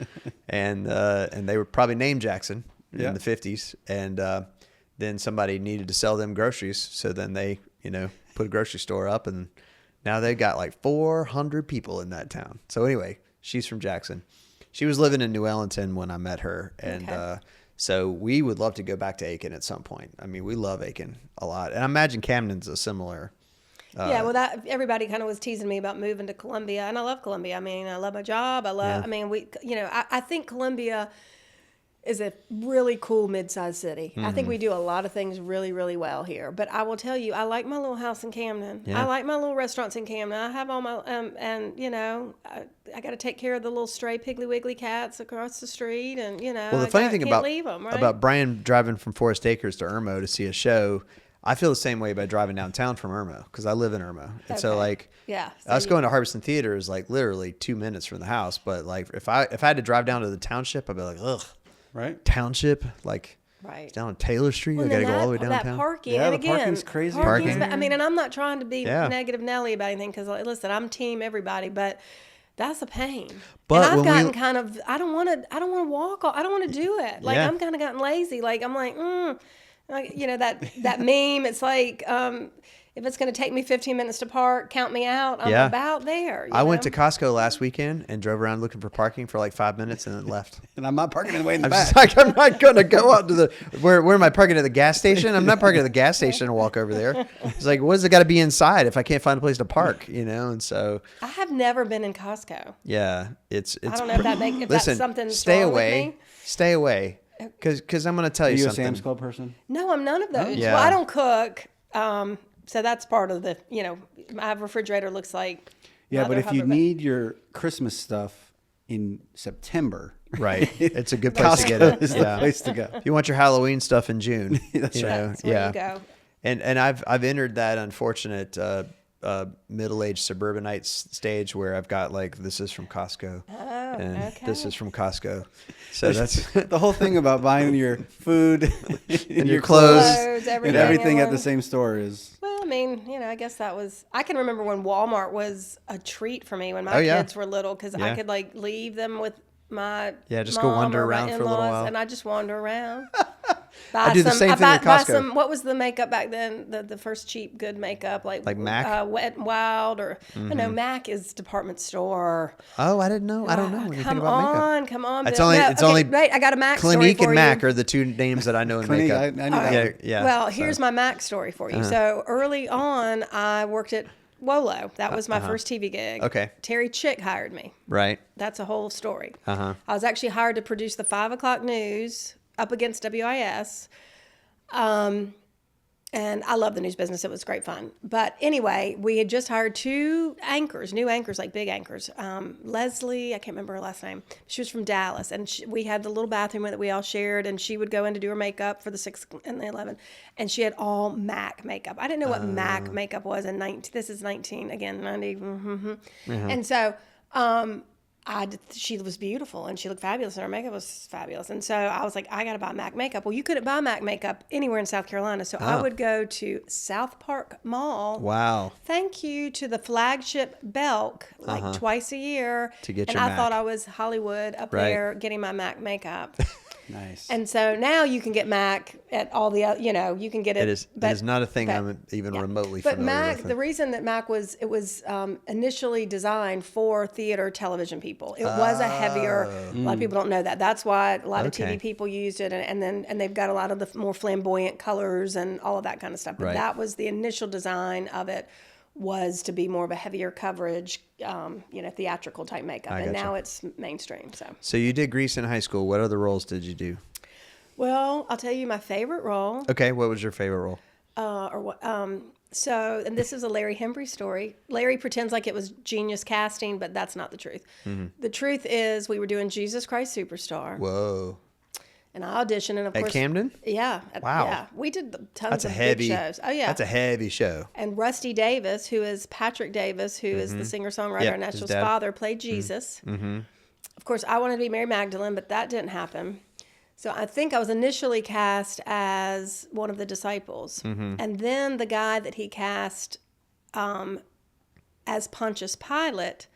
and they were probably named Jackson in the 50s. And then somebody needed to sell them groceries. So then they, put a grocery store up, and now they've got like 400 people in that town. So anyway, she's from Jackson. She was living in New Ellington when I met her. And so we would love to go back to Aiken at some point. I mean, we love Aiken a lot. And I imagine Camden's a similar. Everybody kind of was teasing me about moving to Columbia. And I love Columbia. I mean, I love my job. I think Columbia is a really cool mid-sized city. I think we do a lot of things really, really well here. But I will tell you, I like my little house in Camden. I like my little restaurants in Camden. I have all my, I got to take care of the little stray Piggly Wiggly cats across the street. And, well, the funny thing about Brian driving from Forest Acres to Irmo to see a show, I feel the same way by driving downtown from Irmo because I live in Irmo. And so us going to Harbison Theater is like literally 2 minutes from the house. But like if I had to drive down to the township, I'd be like, ugh. Right. Township, down on Taylor Street. I got to go all the way downtown. That parking. Yeah, and the parking's crazy. Parking. And I'm not trying to be negative Nelly about anything because, listen, I'm team everybody, but that's a pain. But and I've gotten I don't want to walk. I don't want to do it. I'm kind of gotten lazy. I'm like, that meme. It's like, if it's going to take me 15 minutes to park, count me out. I'm about there. I went to Costco last weekend and drove around looking for parking for like 5 minutes and then left. And I'm not parking way in the I'm back. just like, I'm not going to go out to where am I parking at the gas station? I'm not parking at the gas station and walk over there. It's like, what does it got to be inside if I can't find a place to park, And so. I have never been in Costco. Yeah. It's I don't know if that's something stay wrong away. with me. Stay away. Because I'm going to tell you something. Are you a Sam's Club person? No, I'm none of those. Yeah. Well, I don't cook. So that's part of the, my refrigerator looks like. Yeah, but if you need your Christmas stuff in September. Right. It's a good place to get it. Is the place to go. If you want your Halloween stuff in June. That's right. That's where you go. And I've entered that unfortunate middle-aged suburbanite stage where I've got this is from Costco. And this is from Costco. So that's the whole thing about buying your food and your clothes and everything at the same store is. Well, I mean, I guess that was. I can remember when Walmart was a treat for me when my kids were little because I could leave them with my just go wander around for a little while, and I just wander around. I do the same thing with Costco. What was the makeup back then? The first cheap good makeup like MAC, Wet n Wild, or no, MAC is department store. Oh, I didn't know. I don't know anything about makeup. Come on. It's only right. I got a MAC story Clinique for and MAC you. are the two names that I know in makeup. I knew that. Yeah. Well, here's my MAC story for you. So early on, I worked at Wolo. That was my first TV gig. Okay. Terry Chick hired me. Right. That's a whole story. I was actually hired to produce the 5 o'clock news up against WIS. And I love the news business. It was great fun. But anyway, we had just hired 2 anchors, new anchors, like big anchors. Leslie, I can't remember her last name. She was from Dallas. And we had the little bathroom that we all shared. And she would go in to do her makeup for the 6 and the 11. And she had all MAC makeup. I didn't know what MAC makeup was in 90. This is 90, again, 90. And so she was beautiful and she looked fabulous and her makeup was fabulous. And so I was like, I got to buy MAC makeup. Well, you couldn't buy MAC makeup anywhere in South Carolina. So I would go to South Park Mall. Wow. Thank you to the flagship Belk, twice a year. To get and your I MAC. thought I was Hollywood up there getting my MAC makeup. Nice. And so now you can get MAC at all the other, you can get it. It is not a thing I'm even remotely familiar MAC, with. the reason that MAC was initially designed for theater television people. It was a heavier, a lot of people don't know that. That's why a lot of TV people used it. And they've got a lot of the more flamboyant colors and all of that kind of stuff. But that was the initial design of it, was to be more of a heavier coverage, theatrical type makeup. And now it's mainstream. So you did Grease in high school. What other roles did you do? Well, I'll tell you my favorite role. Okay, what was your favorite role? And this is a Larry Hembry story. Larry pretends like it was genius casting, but that's not the truth. The truth is we were doing Jesus Christ Superstar. Whoa. And I auditioned, and of course... At Camden? Yeah. Wow. Yeah. We did tons of big shows. Oh, yeah. That's a heavy show. And Rusty Davis, who is Patrick Davis, who is the singer-songwriter and Nashville's father, played Jesus. Of course, I wanted to be Mary Magdalene, but that didn't happen. So I think I was initially cast as one of the disciples. And then the guy that he cast as Pontius Pilate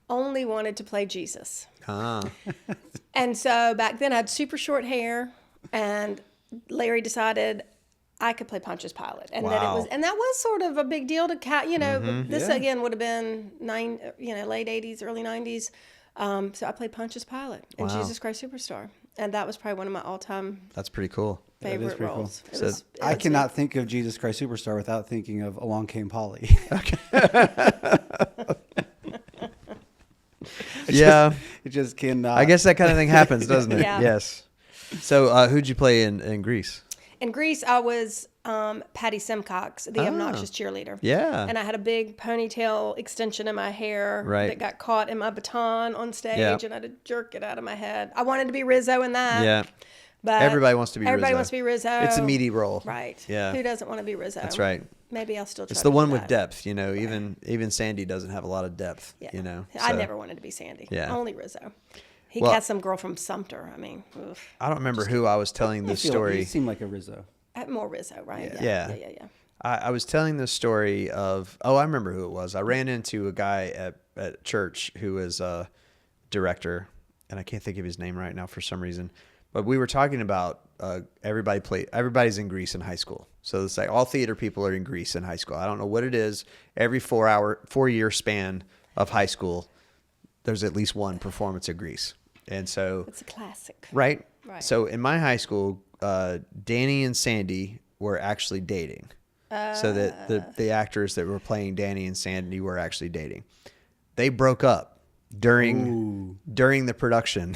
only wanted to play Jesus. And so back then I had super short hair, and Larry decided I could play Pontius Pilate. And that was sort of a big deal to this again would have been late 80s, early 90s. So I played Pontius Pilate in Jesus Christ Superstar. And that was probably one of my all-time That's pretty cool. favorite roles. Cool. I cannot think of Jesus Christ Superstar without thinking of Along Came Polly. Okay. It just cannot. I guess that kind of thing happens, doesn't it? Yeah. Yes. So who'd you play in Grease? In Grease, I was Patty Simcox, the obnoxious cheerleader. Yeah. And I had a big ponytail extension in my hair that got caught in my baton on stage, and I had to jerk it out of my head. I wanted to be Rizzo in that. Yeah. But everybody wants to be Everybody wants to be Rizzo. It's a meaty role. Right. Yeah. Who doesn't want to be Rizzo? That's right. Maybe I'll still try It's the to one do with that. depth, Even Sandy doesn't have a lot of depth, Yeah. So. I never wanted to be Sandy. Yeah. Only Rizzo. He cast some girl from Sumter. I mean, oof. I don't remember who I was telling this story. He seemed like a Rizzo. More Rizzo, right? Yeah. I was telling the story of, I remember who it was. I ran into a guy at church who was a director, and I can't think of his name right now for some reason. But we were talking about everybody's in Grease in high school. So it's like all theater people are in Grease in high school. I don't know what it is. Every 4-year span of high school, there's at least one performance of Grease. And so it's a classic. Right. So in my high school, Danny and Sandy were actually dating. So that the actors that were playing Danny and Sandy were actually dating. They broke up during the production.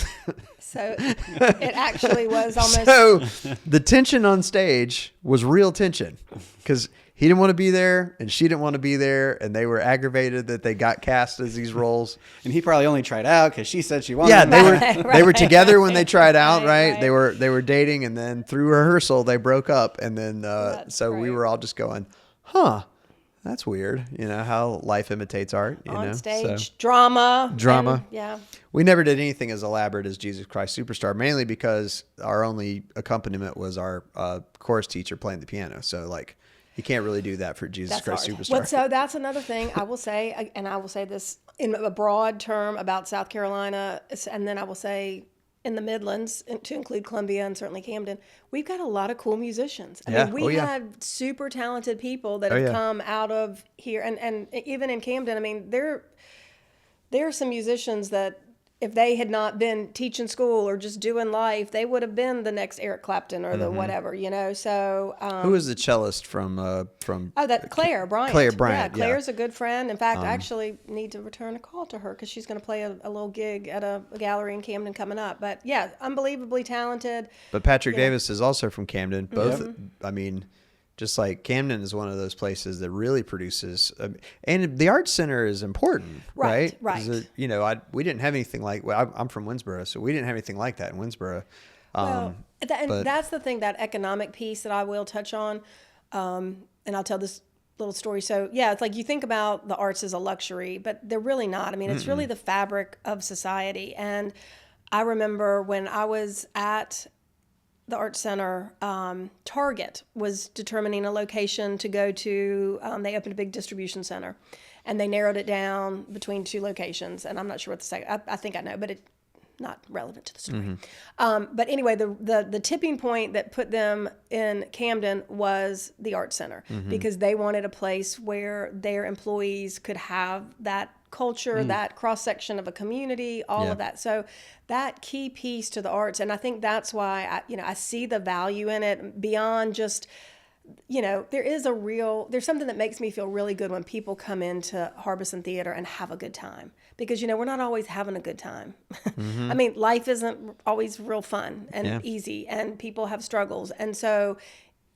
So it actually was almost. So the tension on stage was real tension because he didn't want to be there and she didn't want to be there, and they were aggravated that they got cast as these roles. And he probably only tried out because she said she wanted. Yeah, they were together when they tried out, right? They were dating, and then through rehearsal they broke up, and then we were all just going, "Huh, that's weird." How life imitates art. On stage, drama. And, we never did anything as elaborate as Jesus Christ Superstar, mainly because our only accompaniment was our chorus teacher playing the piano. So you can't really do that for Jesus Christ Superstar. Well, so that's another thing I will say, and I will say this in a broad term about South Carolina, and then I will say in the Midlands, to include Columbia and certainly Camden, we've got a lot of cool musicians. I mean, we had super talented people that have come out of here, and even in Camden, I mean, there are some musicians that, if they had not been teaching school or just doing life, they would have been the next Eric Clapton or the whatever, So who is the cellist from? That Claire Bryant. Claire Bryant. Yeah, Claire's a good friend. In fact, I actually need to return a call to her because she's going to play a little gig at a gallery in Camden coming up. But yeah, unbelievably talented. But Patrick Davis is also from Camden. Both, I mean. Just like Camden is one of those places that really produces, and the Arts Center is important, right? Right. We didn't have anything like. Well, I'm from Winsboro, so we didn't have anything like that in Winsboro. And that's the thing, that economic piece that I will touch on, and I'll tell this little story. So yeah, it's like you think about the arts as a luxury, but they're really not. I mean, it's really the fabric of society. And I remember when I was at the Arts Center, Target was determining a location to go to. They opened a big distribution center, and they narrowed it down between two locations. And I'm not sure what to say. I think I know, but it's not relevant to the story. But anyway, the tipping point that put them in Camden was the Arts Center, because they wanted a place where their employees could have that culture, that cross-section of a community, all of that. So that key piece to the arts, and I think that's why I see the value in it beyond just, there's something that makes me feel really good when people come into Harbison Theatre and have a good time, because, we're not always having a good time. I mean, life isn't always real fun and easy, and people have struggles. And so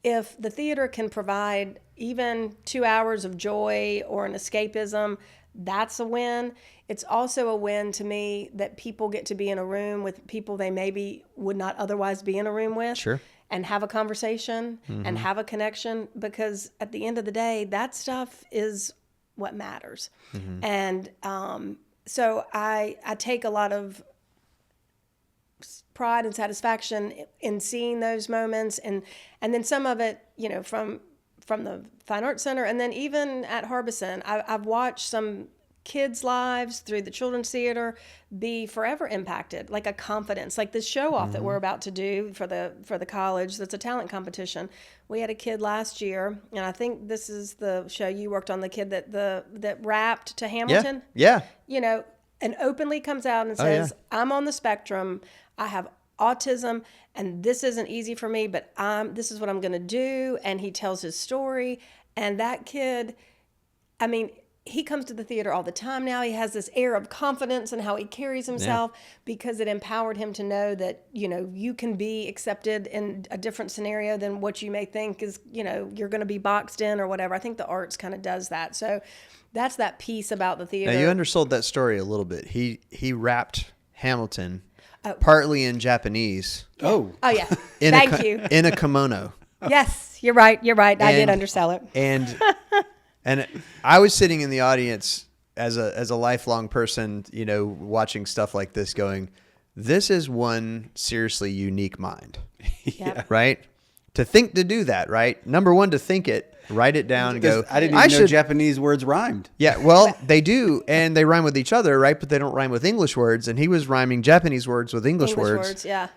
if the theater can provide even 2 hours of joy or an escapism, that's a win. It's also a win to me that people get to be in a room with people they maybe would not otherwise be in a room with. Sure. And have a conversation and have a connection, because at the end of the day, that stuff is what matters. And so I take a lot of pride and satisfaction in seeing those moments, and then some of it, you know, from the Fine Arts Center, and then even at Harbison, I've watched some kids' lives through the Children's Theater be forever impacted, like a confidence, like this show off that we're about to do for the college. That's a talent competition. We had a kid last year, and I think this is the show you worked on, the kid that rapped to Hamilton. Yeah. You know, and openly comes out and says, I'm on the spectrum. I have autism, and this isn't easy for me, but this is what I'm going to do. And he tells his story. And that kid, I mean, he comes to the theater all the time now. He has this air of confidence in how he carries himself because it empowered him to know that, you know, you can be accepted in a different scenario than what you may think is, you know, you're going to be boxed in or whatever. I think the arts kind of does that. So that's that piece about the theater. Now, you undersold that story a little bit. He rapped Hamilton partly in Japanese. Oh yeah. Thank you. In a kimono. Yes, you're right. I did undersell it. And I was sitting in the audience as a lifelong person, you know, watching stuff like this going, this is one seriously unique mind. Right? To do that, right? Number one, to think it, write it down and go, I didn't even know Japanese words rhymed. Yeah, well, they do, and they rhyme with each other, right? But they don't rhyme with English words, and he was ryming Japanese words with English words. Yeah.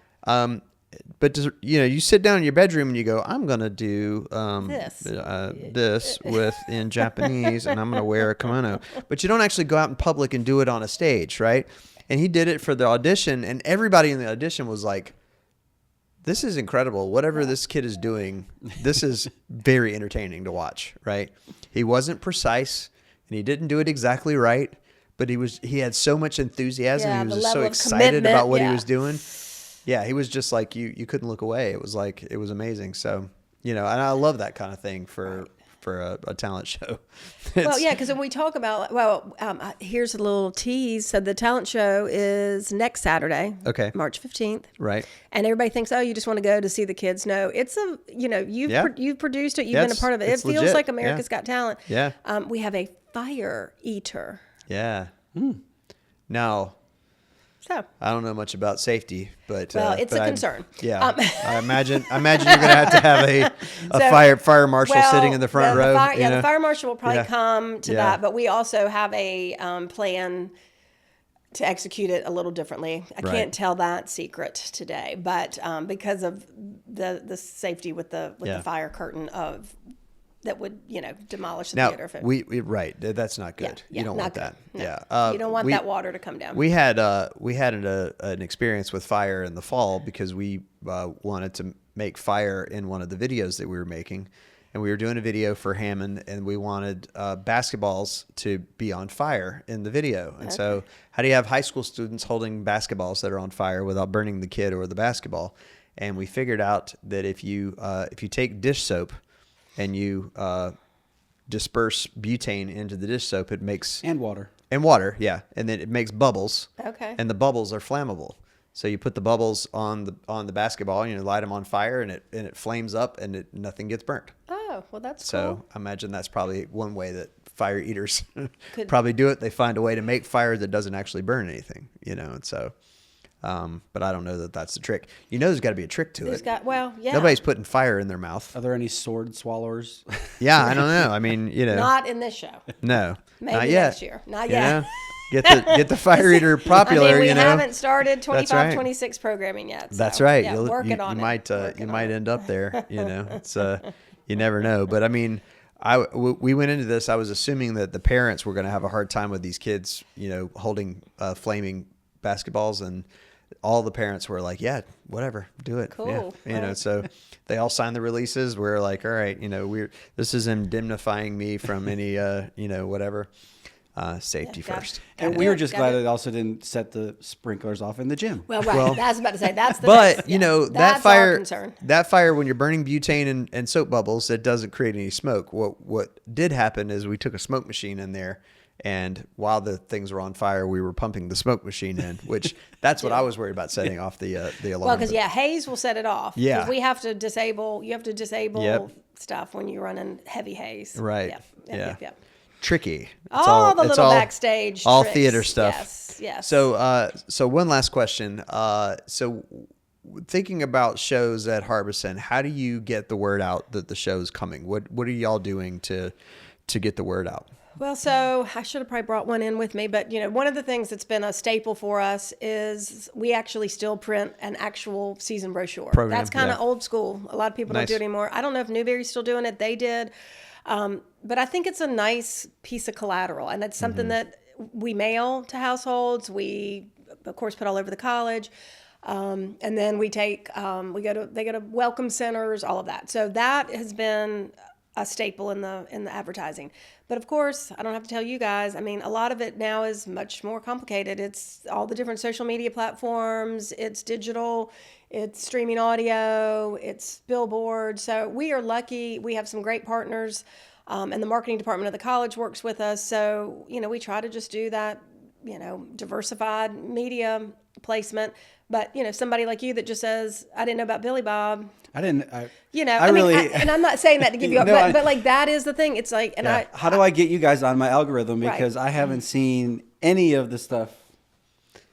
But you know, you sit down in your bedroom and you go, I'm gonna do this in Japanese, and I'm gonna wear a kimono. But you don't actually go out in public and do it on a stage, right? And he did it for the audition, and everybody in the audition was like, "This is incredible! Whatever this kid is doing, this is very entertaining to watch." Right? He wasn't precise, and he didn't do it exactly right, but he had so much enthusiasm. He was just so excited about what he was doing. Yeah, he was just like, you couldn't look away. It was like, it was amazing. So, you know, and I love that kind of thing for a talent show. Well, yeah, because when we talk about, here's a little tease. So the talent show is next Saturday, March 15th. Right. And everybody thinks, oh, you just want to go to see the kids. No, it's you've produced it. You've been a part of it. It feels legit. Like America's Got Talent. Yeah. We have a fire eater. Yeah. Now, so I don't know much about safety, but it's a concern. Yeah, I imagine you're going to have a fire marshal sitting in the front row. The fire marshal will probably come to that, but we also have a plan to execute it a little differently. I can't tell that secret today, but because of the safety with the fire curtain that would, demolish the theater. That's not good. You don't want that. No. Yeah. You don't want that water to come down. We had an experience with fire in the fall because we wanted to make fire in one of the videos that we were making. And we were doing a video for Hammond, and we wanted basketballs to be on fire in the video. And so how do you have high school students holding basketballs that are on fire without burning the kid or the basketball? And we figured out that if you take dish soap and you disperse butane into the dish soap, it makes... And water. And water, yeah. And then it makes bubbles. Okay. And the bubbles are flammable. So you put the bubbles on the basketball, and you light them on fire, and it flames up, and nothing gets burnt. Oh, well, that's so cool. I imagine that's probably one way that fire eaters probably do it. They find a way to make fire that doesn't actually burn anything, And so... but I don't know that that's the trick. There's got to be a trick to it. Nobody's putting fire in their mouth. Are there any sword swallowers? Yeah, I don't know. I mean, Not in this show. No. Maybe not yet. Next year. Not yet. Get the fire eater popular, we haven't started 25, 26 programming yet. So, that's right. Yeah, working on it. You might end up there, It's you never know. But I mean, we went into this, I was assuming that the parents were going to have a hard time with these kids, holding flaming basketballs, and all the parents were like, yeah, whatever, do it. Cool. Yeah. So they all signed the releases. We're like, all right, this is indemnifying me from any, whatever, safety first. And we were just glad it also didn't set the sprinklers off in the gym. Well, right. I was about to say, that's the But, next, that fire, when you're burning butane and soap bubbles, it doesn't create any smoke. What did happen is we took a smoke machine in there, and while the things were on fire, we were pumping the smoke machine in, which that's what I was worried about, setting off the alarm. Well, because haze will set it off. Yeah, we have to disable. You have to disable stuff when you're running heavy haze. Right. Yep. tricky. All the little backstage all tricks. theater stuff. Yes. So one last question. So thinking about shows at Harbison, how do you get the word out that the show's coming? What are y'all doing to get the word out? Well, so I should have probably brought one in with me, but one of the things that's been a staple for us is we actually still print an actual season brochure. Program, that's kind of old school. A lot of people don't do it anymore. I don't know if Newberry's still doing it. They did. But I think it's a nice piece of collateral, and it's something that we mail to households. We, of course, put all over the college. And then we take, they go to welcome centers, all of that. So that has been a staple in the advertising. But of course, I don't have to tell you guys, I mean, a lot of it now is much more complicated. It's all the different social media platforms, it's digital, it's streaming audio, it's billboards. So we are lucky. We have some great partners, and the marketing department of the college works with us. So, we try to just do that, diversified media placement. But, somebody like you that just says, I didn't know about Billy Bob. And I'm not saying that to give you up, but like that is the thing. It's like, how do I get you guys on my algorithm? Because I haven't seen any of the stuff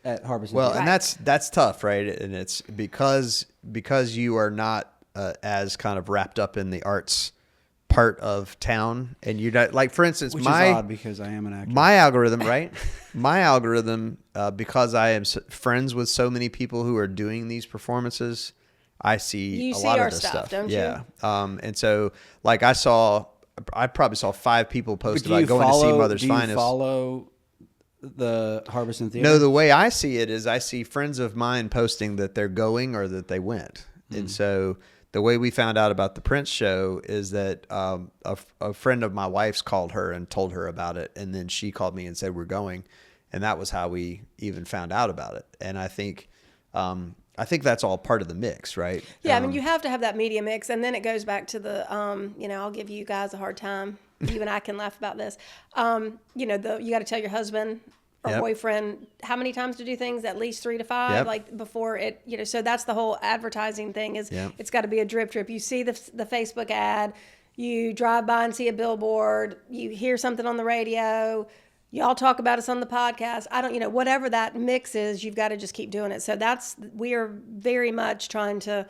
at Harbison. Well, and that's tough, right? And it's because you are not as kind of wrapped up in the arts part of town, and you're not, like, for instance, which is odd because I am an actor. My algorithm, right? My algorithm, because I am friends with so many people who are doing these performances, I see a lot of this stuff. Don't you? And so, like, I probably saw 5 people post about going to see Mother's Finest. Do you follow the Harbison Theatre? No, the way I see it is I see friends of mine posting that they're going or that they went. And so the way we found out about the Prince show is that a friend of my wife's called her and told her about it. And then she called me and said, we're going. And that was how we even found out about it. And I think that's all part of the mix, right? Yeah, I mean, you have to have that media mix. And then it goes back to the, I'll give you guys a hard time. You and I can laugh about this. You got to tell your husband or boyfriend how many times to do things, at least 3 to 5, like before it, so that's the whole advertising thing is it's got to be a drip. You see the Facebook ad, you drive by and see a billboard, you hear something on the radio, y'all talk about us on the podcast. Whatever that mix is, you've got to just keep doing it. So we are very much trying to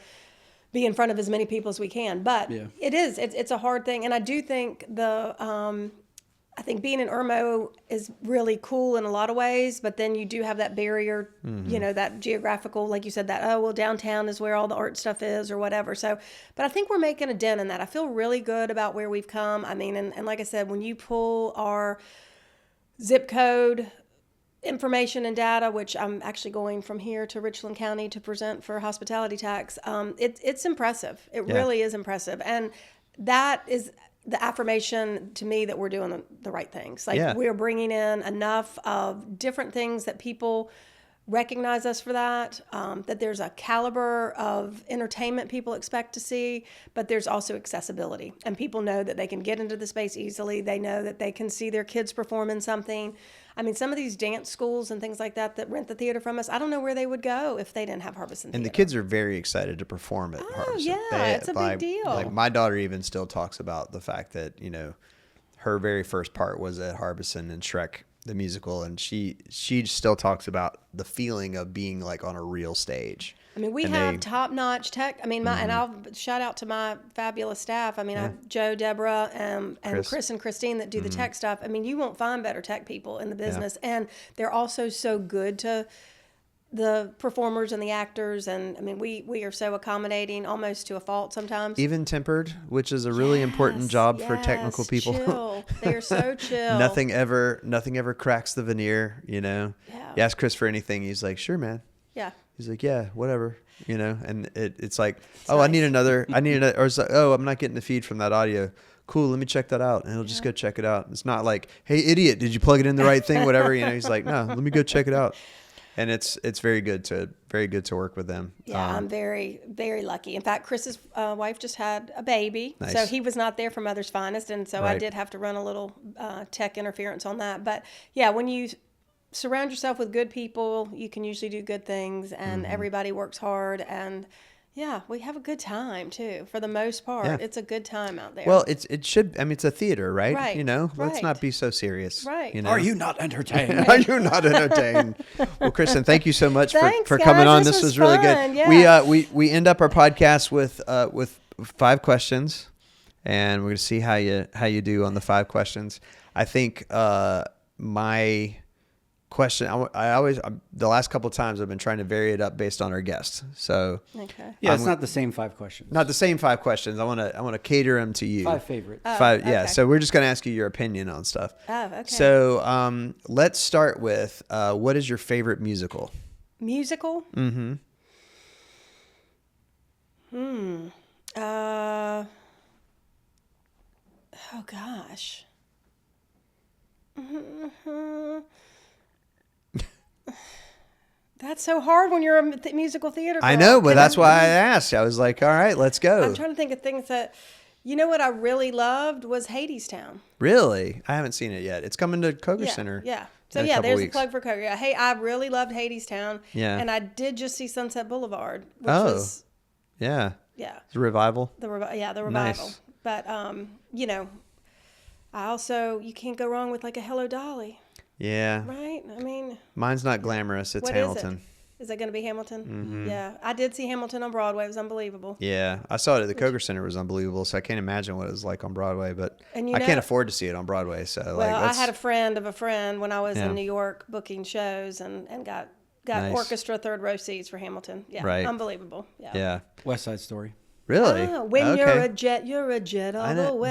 be in front of as many people as we can, but it's a hard thing. And I do think I think being in Irmo is really cool in a lot of ways, but then you do have that barrier, that geographical, like you said, that, downtown is where all the art stuff is or whatever. So, but I think we're making a dent in that. I feel really good about where we've come. I mean, and like I said, when you pull our zip code information and data, which I'm actually going from here to Richland County to present for hospitality tax, it's impressive. It really is impressive. And that is the affirmation to me that we're doing the right things. Like we're bringing in enough of different things that people recognize us for that there's a caliber of entertainment people expect to see, but there's also accessibility. And people know that they can get into the space easily. They know that they can see their kids perform in something. I mean, some of these dance schools and things like that rent the theater from us, I don't know where they would go if they didn't have Harbison Theatre. And the kids are very excited to perform at Harbison. Yeah, it's a big deal. Like, my daughter even still talks about the fact that, her very first part was at Harbison in Shrek the musical, and she still talks about the feeling of being like on a real stage. I mean, we have top-notch tech. I mean, and I'll shout out to my fabulous staff. I mean, I have Joe, Deborah, and Chris and Christine that do the tech stuff. I mean, you won't find better tech people in the business. And they're also so good to the performers and the actors. And I mean, we are so accommodating, almost to a fault sometimes. Even tempered, which is a really important job for technical people. Chill. They're so chill. Nothing ever cracks the veneer, Yeah. You ask Chris for anything, he's like, sure, man. Yeah. He's like, yeah, whatever, and it's like, it's nice. I need another, or it's like, I'm not getting the feed from that audio. Cool, let me check that out. And he'll just go check it out. It's not like, hey, idiot, did you plug it in the right thing? Whatever, he's like, no, let me go check it out. And it's very good to work with them. Yeah, I'm very, very lucky. In fact, Chris's wife just had a baby. Nice. So he was not there for Mother's Finest. And so I did have to run a little tech interference on that. But yeah, when you surround yourself with good people, you can usually do good things, and everybody works hard, and Yeah, we have a good time too. For the most part, Yeah. it's a good time out there. Well, it should. I mean, it's a theater, right? Right, You know, let's right. not be so serious. Right. You know? Are you not entertained? Are you not entertained? Well, Kristin, thank you so much Thanks, for coming guys. on. This This was was really fun. good. Yeah. We end up our podcast with 5 questions, and we're gonna see how you do on the 5 questions. I think my question, the last couple of times I've been trying to vary it up based on our guests. So okay. Yeah, it's not the same 5 questions. not the same 5 questions. I want to cater them to you. 5 favorites. 5, yeah. okay. So we're just going to ask you your opinion on stuff. Oh, okay. So let's start with what is your favorite musical? Musical? Mm-hmm. Oh gosh. That's so hard when you're a musical theater girl. I know, but that's why I asked. I was like, all right, let's go. I'm trying to think of things that, you know what I really loved was Hadestown. Really? I haven't seen it yet. It's coming to Kroger Yeah, Center. yeah. So in a yeah, couple there's weeks. a plug for Kroger. Hey, I really loved Hadestown. Yeah. And I did just see Sunset Boulevard, which Oh. was, Yeah. yeah, It's a revival. the revival. Nice. But you know, you can't go wrong with like a Hello Dolly, Yeah. right? I mean, Mine's not glamorous. It's what Hamilton. is it? Is it going to be Hamilton? Mm-hmm. Yeah, I did see Hamilton on Broadway. It was unbelievable. Yeah. I saw it at the Kroger Center. It was unbelievable. So I can't imagine what it was like on Broadway, but And you I know- can't afford to see it on Broadway. So Well, I that's, had a friend of a friend when I was Yeah. in New York booking shows and got Nice. orchestra 3rd row seats for Hamilton. Yeah, Right. unbelievable. Yeah. yeah. West Side Story. Really? When you're a jet I all know. the way.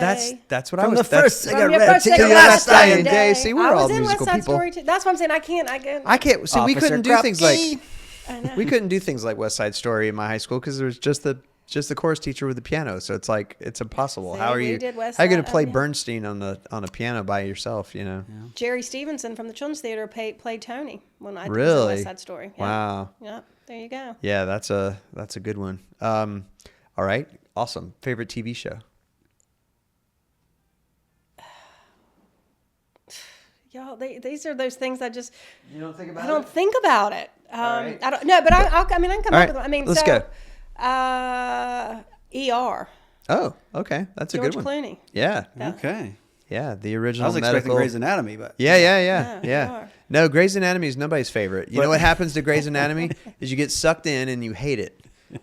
That's what I From was. the first that's- From your cigarette first to the cigarette last dying day. day. See, we're I was all in musical West Side people. Story too. That's what I'm saying. I can't. I can't. See, we Officer couldn't do things like Krupke. I know. we couldn't do things like West Side Story in my high school because there was just the chorus teacher with the piano. So it's like it's impossible. See, How are we you? did West How are you going Side- to play yeah. Bernstein on a piano by yourself? You know. Jerry Stevenson from the Children's Theater played Tony when I was in Really? West Side Story. Yeah. Wow. Yeah. There you go. Yeah, that's a good one. All right. Awesome. Favorite TV show? Y'all, these are those things I just You don't think about I don't think about it. right. I don't. No, but I can come All up right, with one. I mean, let's so, go. ER. Oh, okay. That's a George good one. Clooney. Yeah. Okay. Yeah. The I original was expecting medical. Grey's Anatomy, but Yeah. ER. No, Grey's Anatomy is nobody's favorite. You But- know what happens to Grey's Anatomy is you get sucked in and you hate it.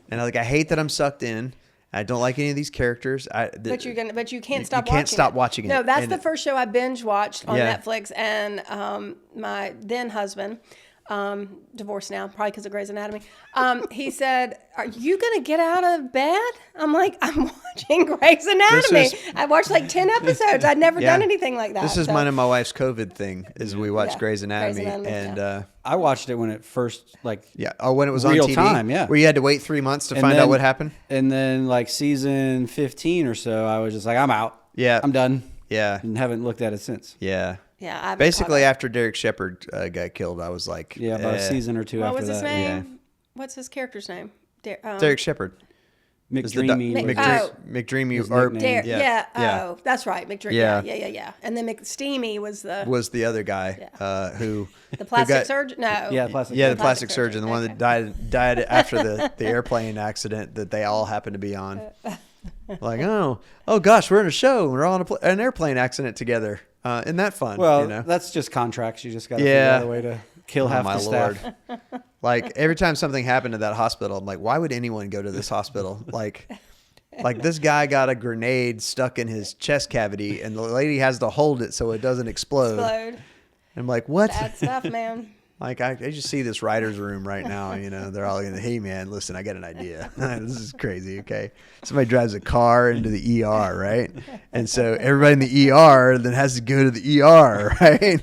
And I hate that I'm sucked in. I don't like any of these characters. But you can't you stop. can't stop watching it. No, that's And the first show I binge watched on Yeah. Netflix, and my then husband, divorced now, probably because of Grey's Anatomy. He said, "Are you gonna get out of bed?" I'm like, "I'm watching Grey's Anatomy. I watched like 10 episodes. I'd never Yeah. done anything like that." This is So- mine and my wife's COVID thing. Is we watched Yeah, Grey's Anatomy, Grey's Anatomy, and yeah. I watched it when it first when it was on Real TV, time, yeah. where you had to wait 3 months to and find then- out what happened. And then like season 15 or so, I was just like, I'm out. Yeah. I'm done. Yeah, And haven't looked at it since. yeah. Yeah, I haven't Basically, caught up. after Derek Shepard got killed, I was like, Yeah, about a season or two What after was his that. name? What's his character's name? Derek Shepard. is the McDreamy. Mick- was- oh. McDreamy His or nickname. Yeah. Yeah. Oh, that's right. McDreamy. Yeah. Yeah. And then McSteamy was the was the other guy who the plastic got- surgeon. No. Yeah, plastic. Yeah, the surgeon. plastic surgeon, the one that died after the airplane accident that they all happened to be on. Like, oh gosh, we're in a show. We're all on an airplane accident together. Isn't that fun? Well, you know? that's just contracts. You just got to Yeah. figure out a way to kill Oh, half my the staff. Lord. Like every time something happened to that hospital, I'm like, why would anyone go to this hospital? Like this guy got a grenade stuck in his chest cavity, and the lady has to hold it so it doesn't explode. I'm like, what? Bad stuff, man. Like I just see this writer's room right now. You know, they're all going, "Hey man, listen, I got an idea. This is crazy." Okay, somebody drives a car into the ER, right? And so everybody in the ER then has to go to the ER, right?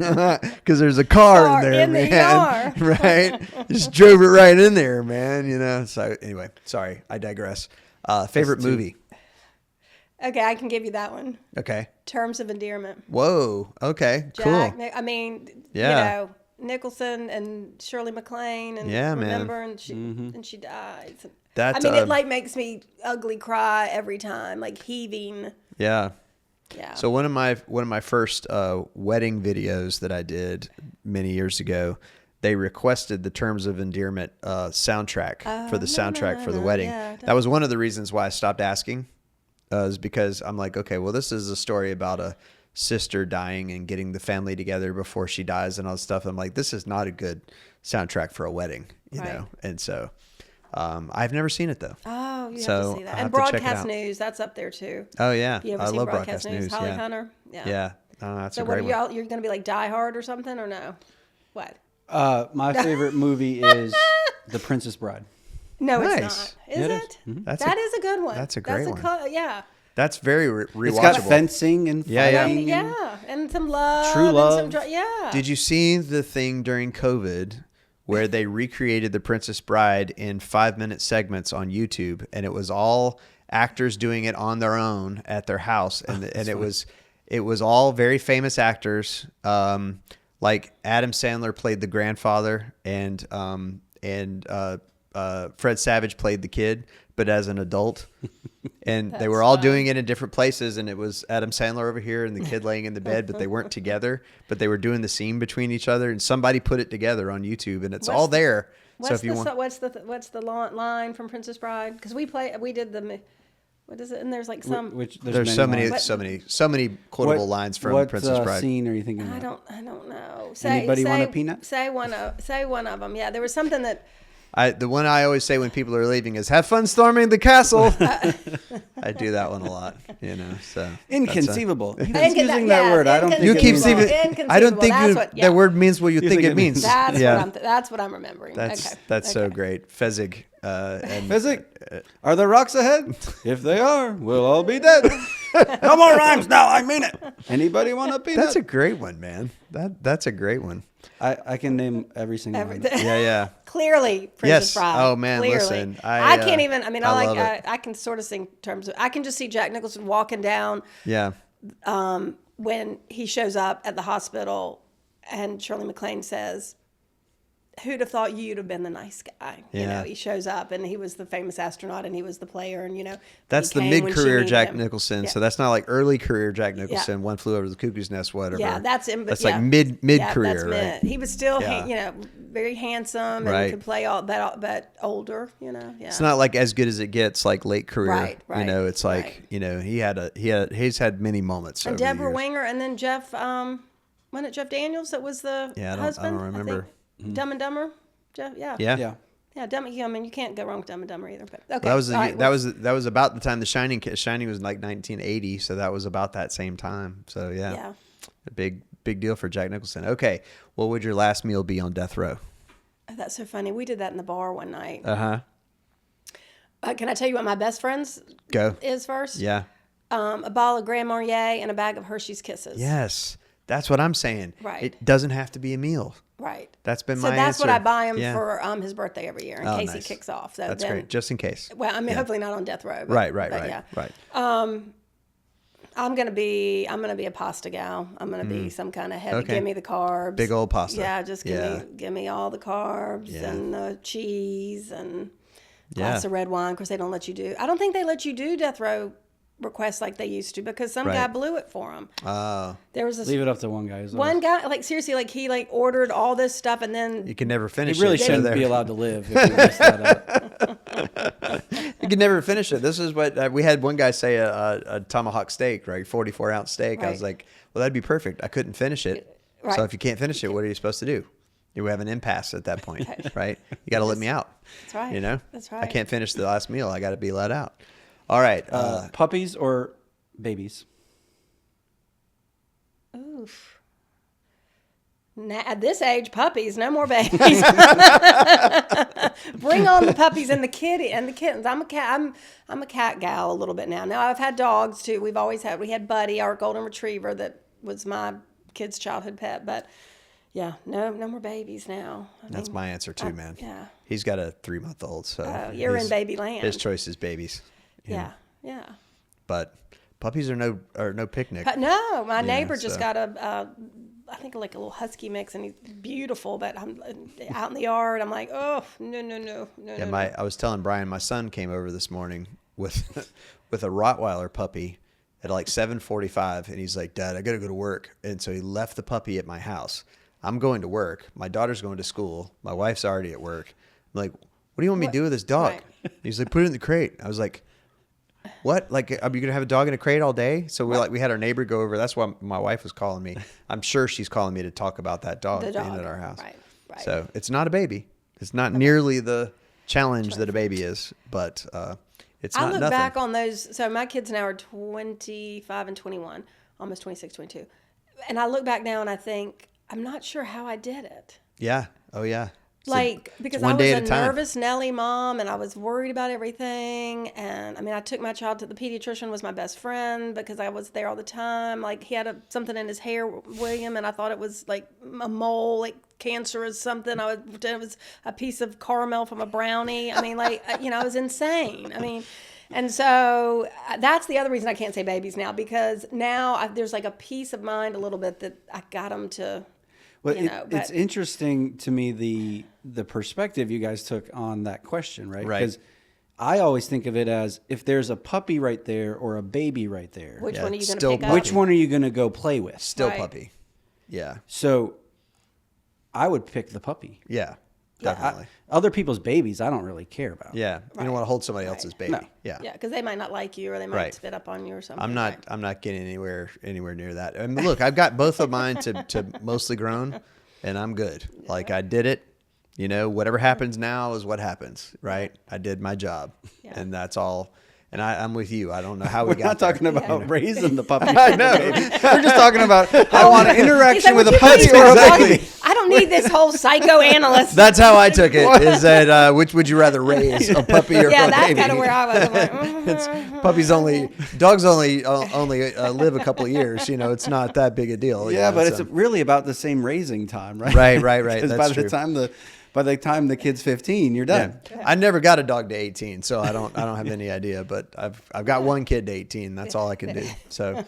Because there's a car in there, in the man. ER. Right? Just drove it right in there, man. You know. So anyway, sorry, I digress. Favorite movie? Okay, I can give you that one. Okay. Terms of Endearment. Whoa. Okay. Jack, Cool. I mean, Yeah. Nicholson and Shirley MacLaine, and Yeah, man. remember, and she dies. That, I mean, it like makes me ugly cry every time, like heaving. Yeah. Yeah. So one of my first wedding videos that I did many years ago, they requested the Terms of Endearment soundtrack for the soundtrack for the wedding. Yeah, that was one of the reasons why I stopped asking, is because I'm like, okay, well, this is a story about a sister dying and getting the family together before she dies and all this stuff. I'm like, this is not a good soundtrack for a wedding, you know? And so I've never seen it though. Oh, you have to see that. And Broadcast News, that's up there too. Oh yeah. You ever seen love Broadcast News? Holly Hunter? Yeah. Oh, that's so a great one. You're going to be like Die Hard or something or no? What? My favorite movie is The Princess Bride. No, it's not. Is it? Mm-hmm. That is a good one. That's a great one. Yeah. That's very rewatchable. It's got fencing and fighting. Yeah, and some love. True love. And yeah. Did you see the thing during COVID where they recreated The Princess Bride in 5-minute segments on YouTube, and it was all actors doing it on their own at their house, and it was all very famous actors. Like Adam Sandler played the grandfather, and Fred Savage played the kid, but as an adult. And they were all doing it in different places, and it was Adam Sandler over here and the kid laying in the bed, but they weren't together, but they were doing the scene between each other, and somebody put it together on YouTube, and it's all there. So if you want, what's the line from Princess Bride? Because we did the. What is it? And there's like some. There's so many quotable lines from Princess Bride. What scene are you thinking? I don't know. Anybody want a peanut? Say one of them. Yeah, there was something that. The one I always say when people are leaving is "Have fun storming the castle." I do that one a lot, you know. So inconceivable. You keep using that word. I don't think you keep saying. I don't think that word means what you think it means. That's what I'm remembering. That's so great. Fezzik. Fezzik, are there rocks ahead? If they are, we'll all be dead. No more rhymes now. I mean it. Anybody want a peanut? That's a great one, man. That's a great one. I can name every single one. Yeah. Clearly, Princess Bride. Oh man, clearly. Listen. I can't even. I mean, I can sort of sing terms of. I can just see Jack Nicholson walking down. Yeah. When he shows up at the hospital, and Shirley MacLaine says, "Who'd have thought you'd have been the nice guy?" Yeah. You know, he shows up, and he was the famous astronaut, and he was the player, and that's the mid-career Jack Nicholson. Yeah. So that's not like early career Jack Nicholson. Yeah. One Flew Over the Cuckoo's Nest, whatever. Yeah, that's like mid-career, right? He was still, very handsome, and could play all that, but older. Yeah. It's not like As Good as It Gets, like late career. Right. It's like he's had many moments. And Deborah Winger, and then Jeff. Wasn't it Jeff Daniels that was the husband? I don't remember. Dumb and Dumber, Jeff. Yeah. Dumb. I mean, you can't go wrong with Dumb and Dumber either. But okay, that was about the time The Shining. Shining was like 1980, so that was about that same time. So yeah. A big deal for Jack Nicholson. Okay, what would your last meal be on death row? Oh, that's so funny. We did that in the bar one night. Can I tell you what my best friend's is first? Yeah. A bottle of Grand Marnier and a bag of Hershey's Kisses. Yes, that's what I'm saying. Right. It doesn't have to be a meal. Right. That's been my answer. So that's what I buy him for his birthday every year in case he kicks off. So that's great, just in case. Well, I mean, hopefully not on death row. But, right. I'm gonna be a pasta gal. I'm gonna be some kind of heavy. Okay. Give me the carbs. Big old pasta. Yeah, just give me all the carbs and the cheese and glass of red wine. Of course, they don't let you do. I don't think they let you do death row requests like they used to because some guy blew it for him. There was leave it up to one guy. One guy, like seriously, like he ordered all this stuff and then you can never finish. He really shouldn't be allowed to live if he messed that up. You can never finish it. This is what we had one guy say a tomahawk steak, right? 44-ounce steak. Right. I was like, well, that'd be perfect. I couldn't finish it. Right. So if you can't finish it, what are you supposed to do? You have an impasse at that point, right? You got to let me out. That's right. You know? That's right. I can't finish the last meal. I got to be let out. All right. Puppies or babies? Oof. At this age, puppies, no more babies. Bring on the puppies and the kittens. I'm a cat gal a little bit now. Now I've had dogs too. We had Buddy, our golden retriever, that was my kid's childhood pet. But yeah, no more babies now. That's my answer too, man. Yeah. He's got a 3-month-old, so you're in baby land. His choice is babies. Yeah. But puppies are no picnic. No, my neighbor just got I think like a little husky mix, and he's beautiful. But I'm out in the yard. I'm like, oh no. Yeah, I was telling Brian, my son came over this morning with a Rottweiler puppy at like 7:45, and he's like, Dad, I got to go to work, and so he left the puppy at my house. I'm going to work. My daughter's going to school. My wife's already at work. I'm like, what do you want me to do with this dog? Right. He's like, put it in the crate. I was like, what? Like, are you going to have a dog in a crate all day? So we had our neighbor go over. That's why my wife was calling me. I'm sure she's calling me to talk about that dog being at our house. Right. So it's not a baby. It's not nearly the challenge that a baby is, but it's not nothing. I look back on those. So my kids now are 25 and 21, almost 26, 22. And I look back now and I think, I'm not sure how I did it. Yeah. Oh, yeah. Because I was a nervous Nelly mom and I was worried about everything. And I mean, I took my child to the pediatrician, was my best friend because I was there all the time. Like he had something in his hair, William, and I thought it was like a mole, like cancerous something. It was a piece of caramel from a brownie. I mean, like, I was insane. I mean, and so that's the other reason I can't say babies now, because now there's like a peace of mind a little bit that I got them to. Well, it's interesting to me the perspective you guys took on that question, right? Because I always think of it as if there's a puppy right there or a baby right there. Which one are you going to pick up? Which one are you going to go play with? Still puppy. Yeah. So I would pick the puppy. Yeah. Definitely. Other people's babies, I don't really care about. Yeah, you don't want to hold somebody else's baby. No. Yeah, because they might not like you, or they might spit up on you, or something. I'm not getting anywhere near that. I mean, look, I've got both of mine to mostly grown, and I'm good. Like I did it. Whatever happens now is what happens, right? I did my job, and that's all. And I'm with you. I don't know how we got there. We're not talking about raising the puppy. I know. We're just talking about I want an interaction with a puppy or a baby. I don't need this whole psychoanalyst. That's how I took it. Is that which would you rather raise, a puppy or a baby? Yeah, that's kind of where I was. I'm like, dogs only live a couple of years. It's not that big a deal. Yeah, but it's really about the same raising time, right? Right. Because by the time the kid's 15, you're done. Yeah. I never got a dog to 18, so I don't have any idea. But I've got one kid to 18. That's all I can do. So,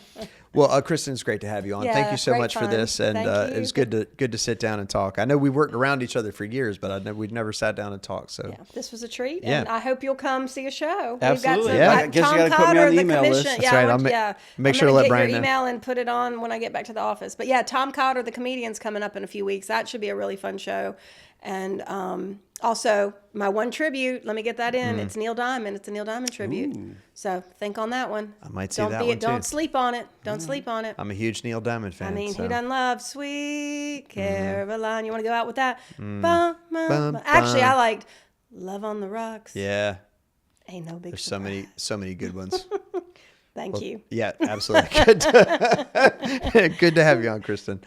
well, Kristin, it's great to have you on. Yeah, thank you so much fun. For this, and it was good to sit down and talk. I know we worked around each other for years, but we'd never sat down and talked. So this was a treat, and I hope you'll come see a show. Absolutely. I guess you got to put me on the email list. That's right. I'll make sure to let Brian know. Email and put it on when I get back to the office. But yeah, Tom Cotter, the comedian's coming up in a few weeks. That should be a really fun show. And also, my one tribute, let me get that in. It's Neil Diamond. It's a Neil Diamond tribute. Ooh. So think on that one. I might see that one too. Don't sleep on it. Don't sleep on it. I'm a huge Neil Diamond fan. I mean, who doesn't love Sweet Caroline? You want to go out with that? Actually, I liked Love on the Rocks. Yeah. Ain't no big There's surprise. so many good ones. Thank you. Yeah, absolutely. Good to have you on, Kristin.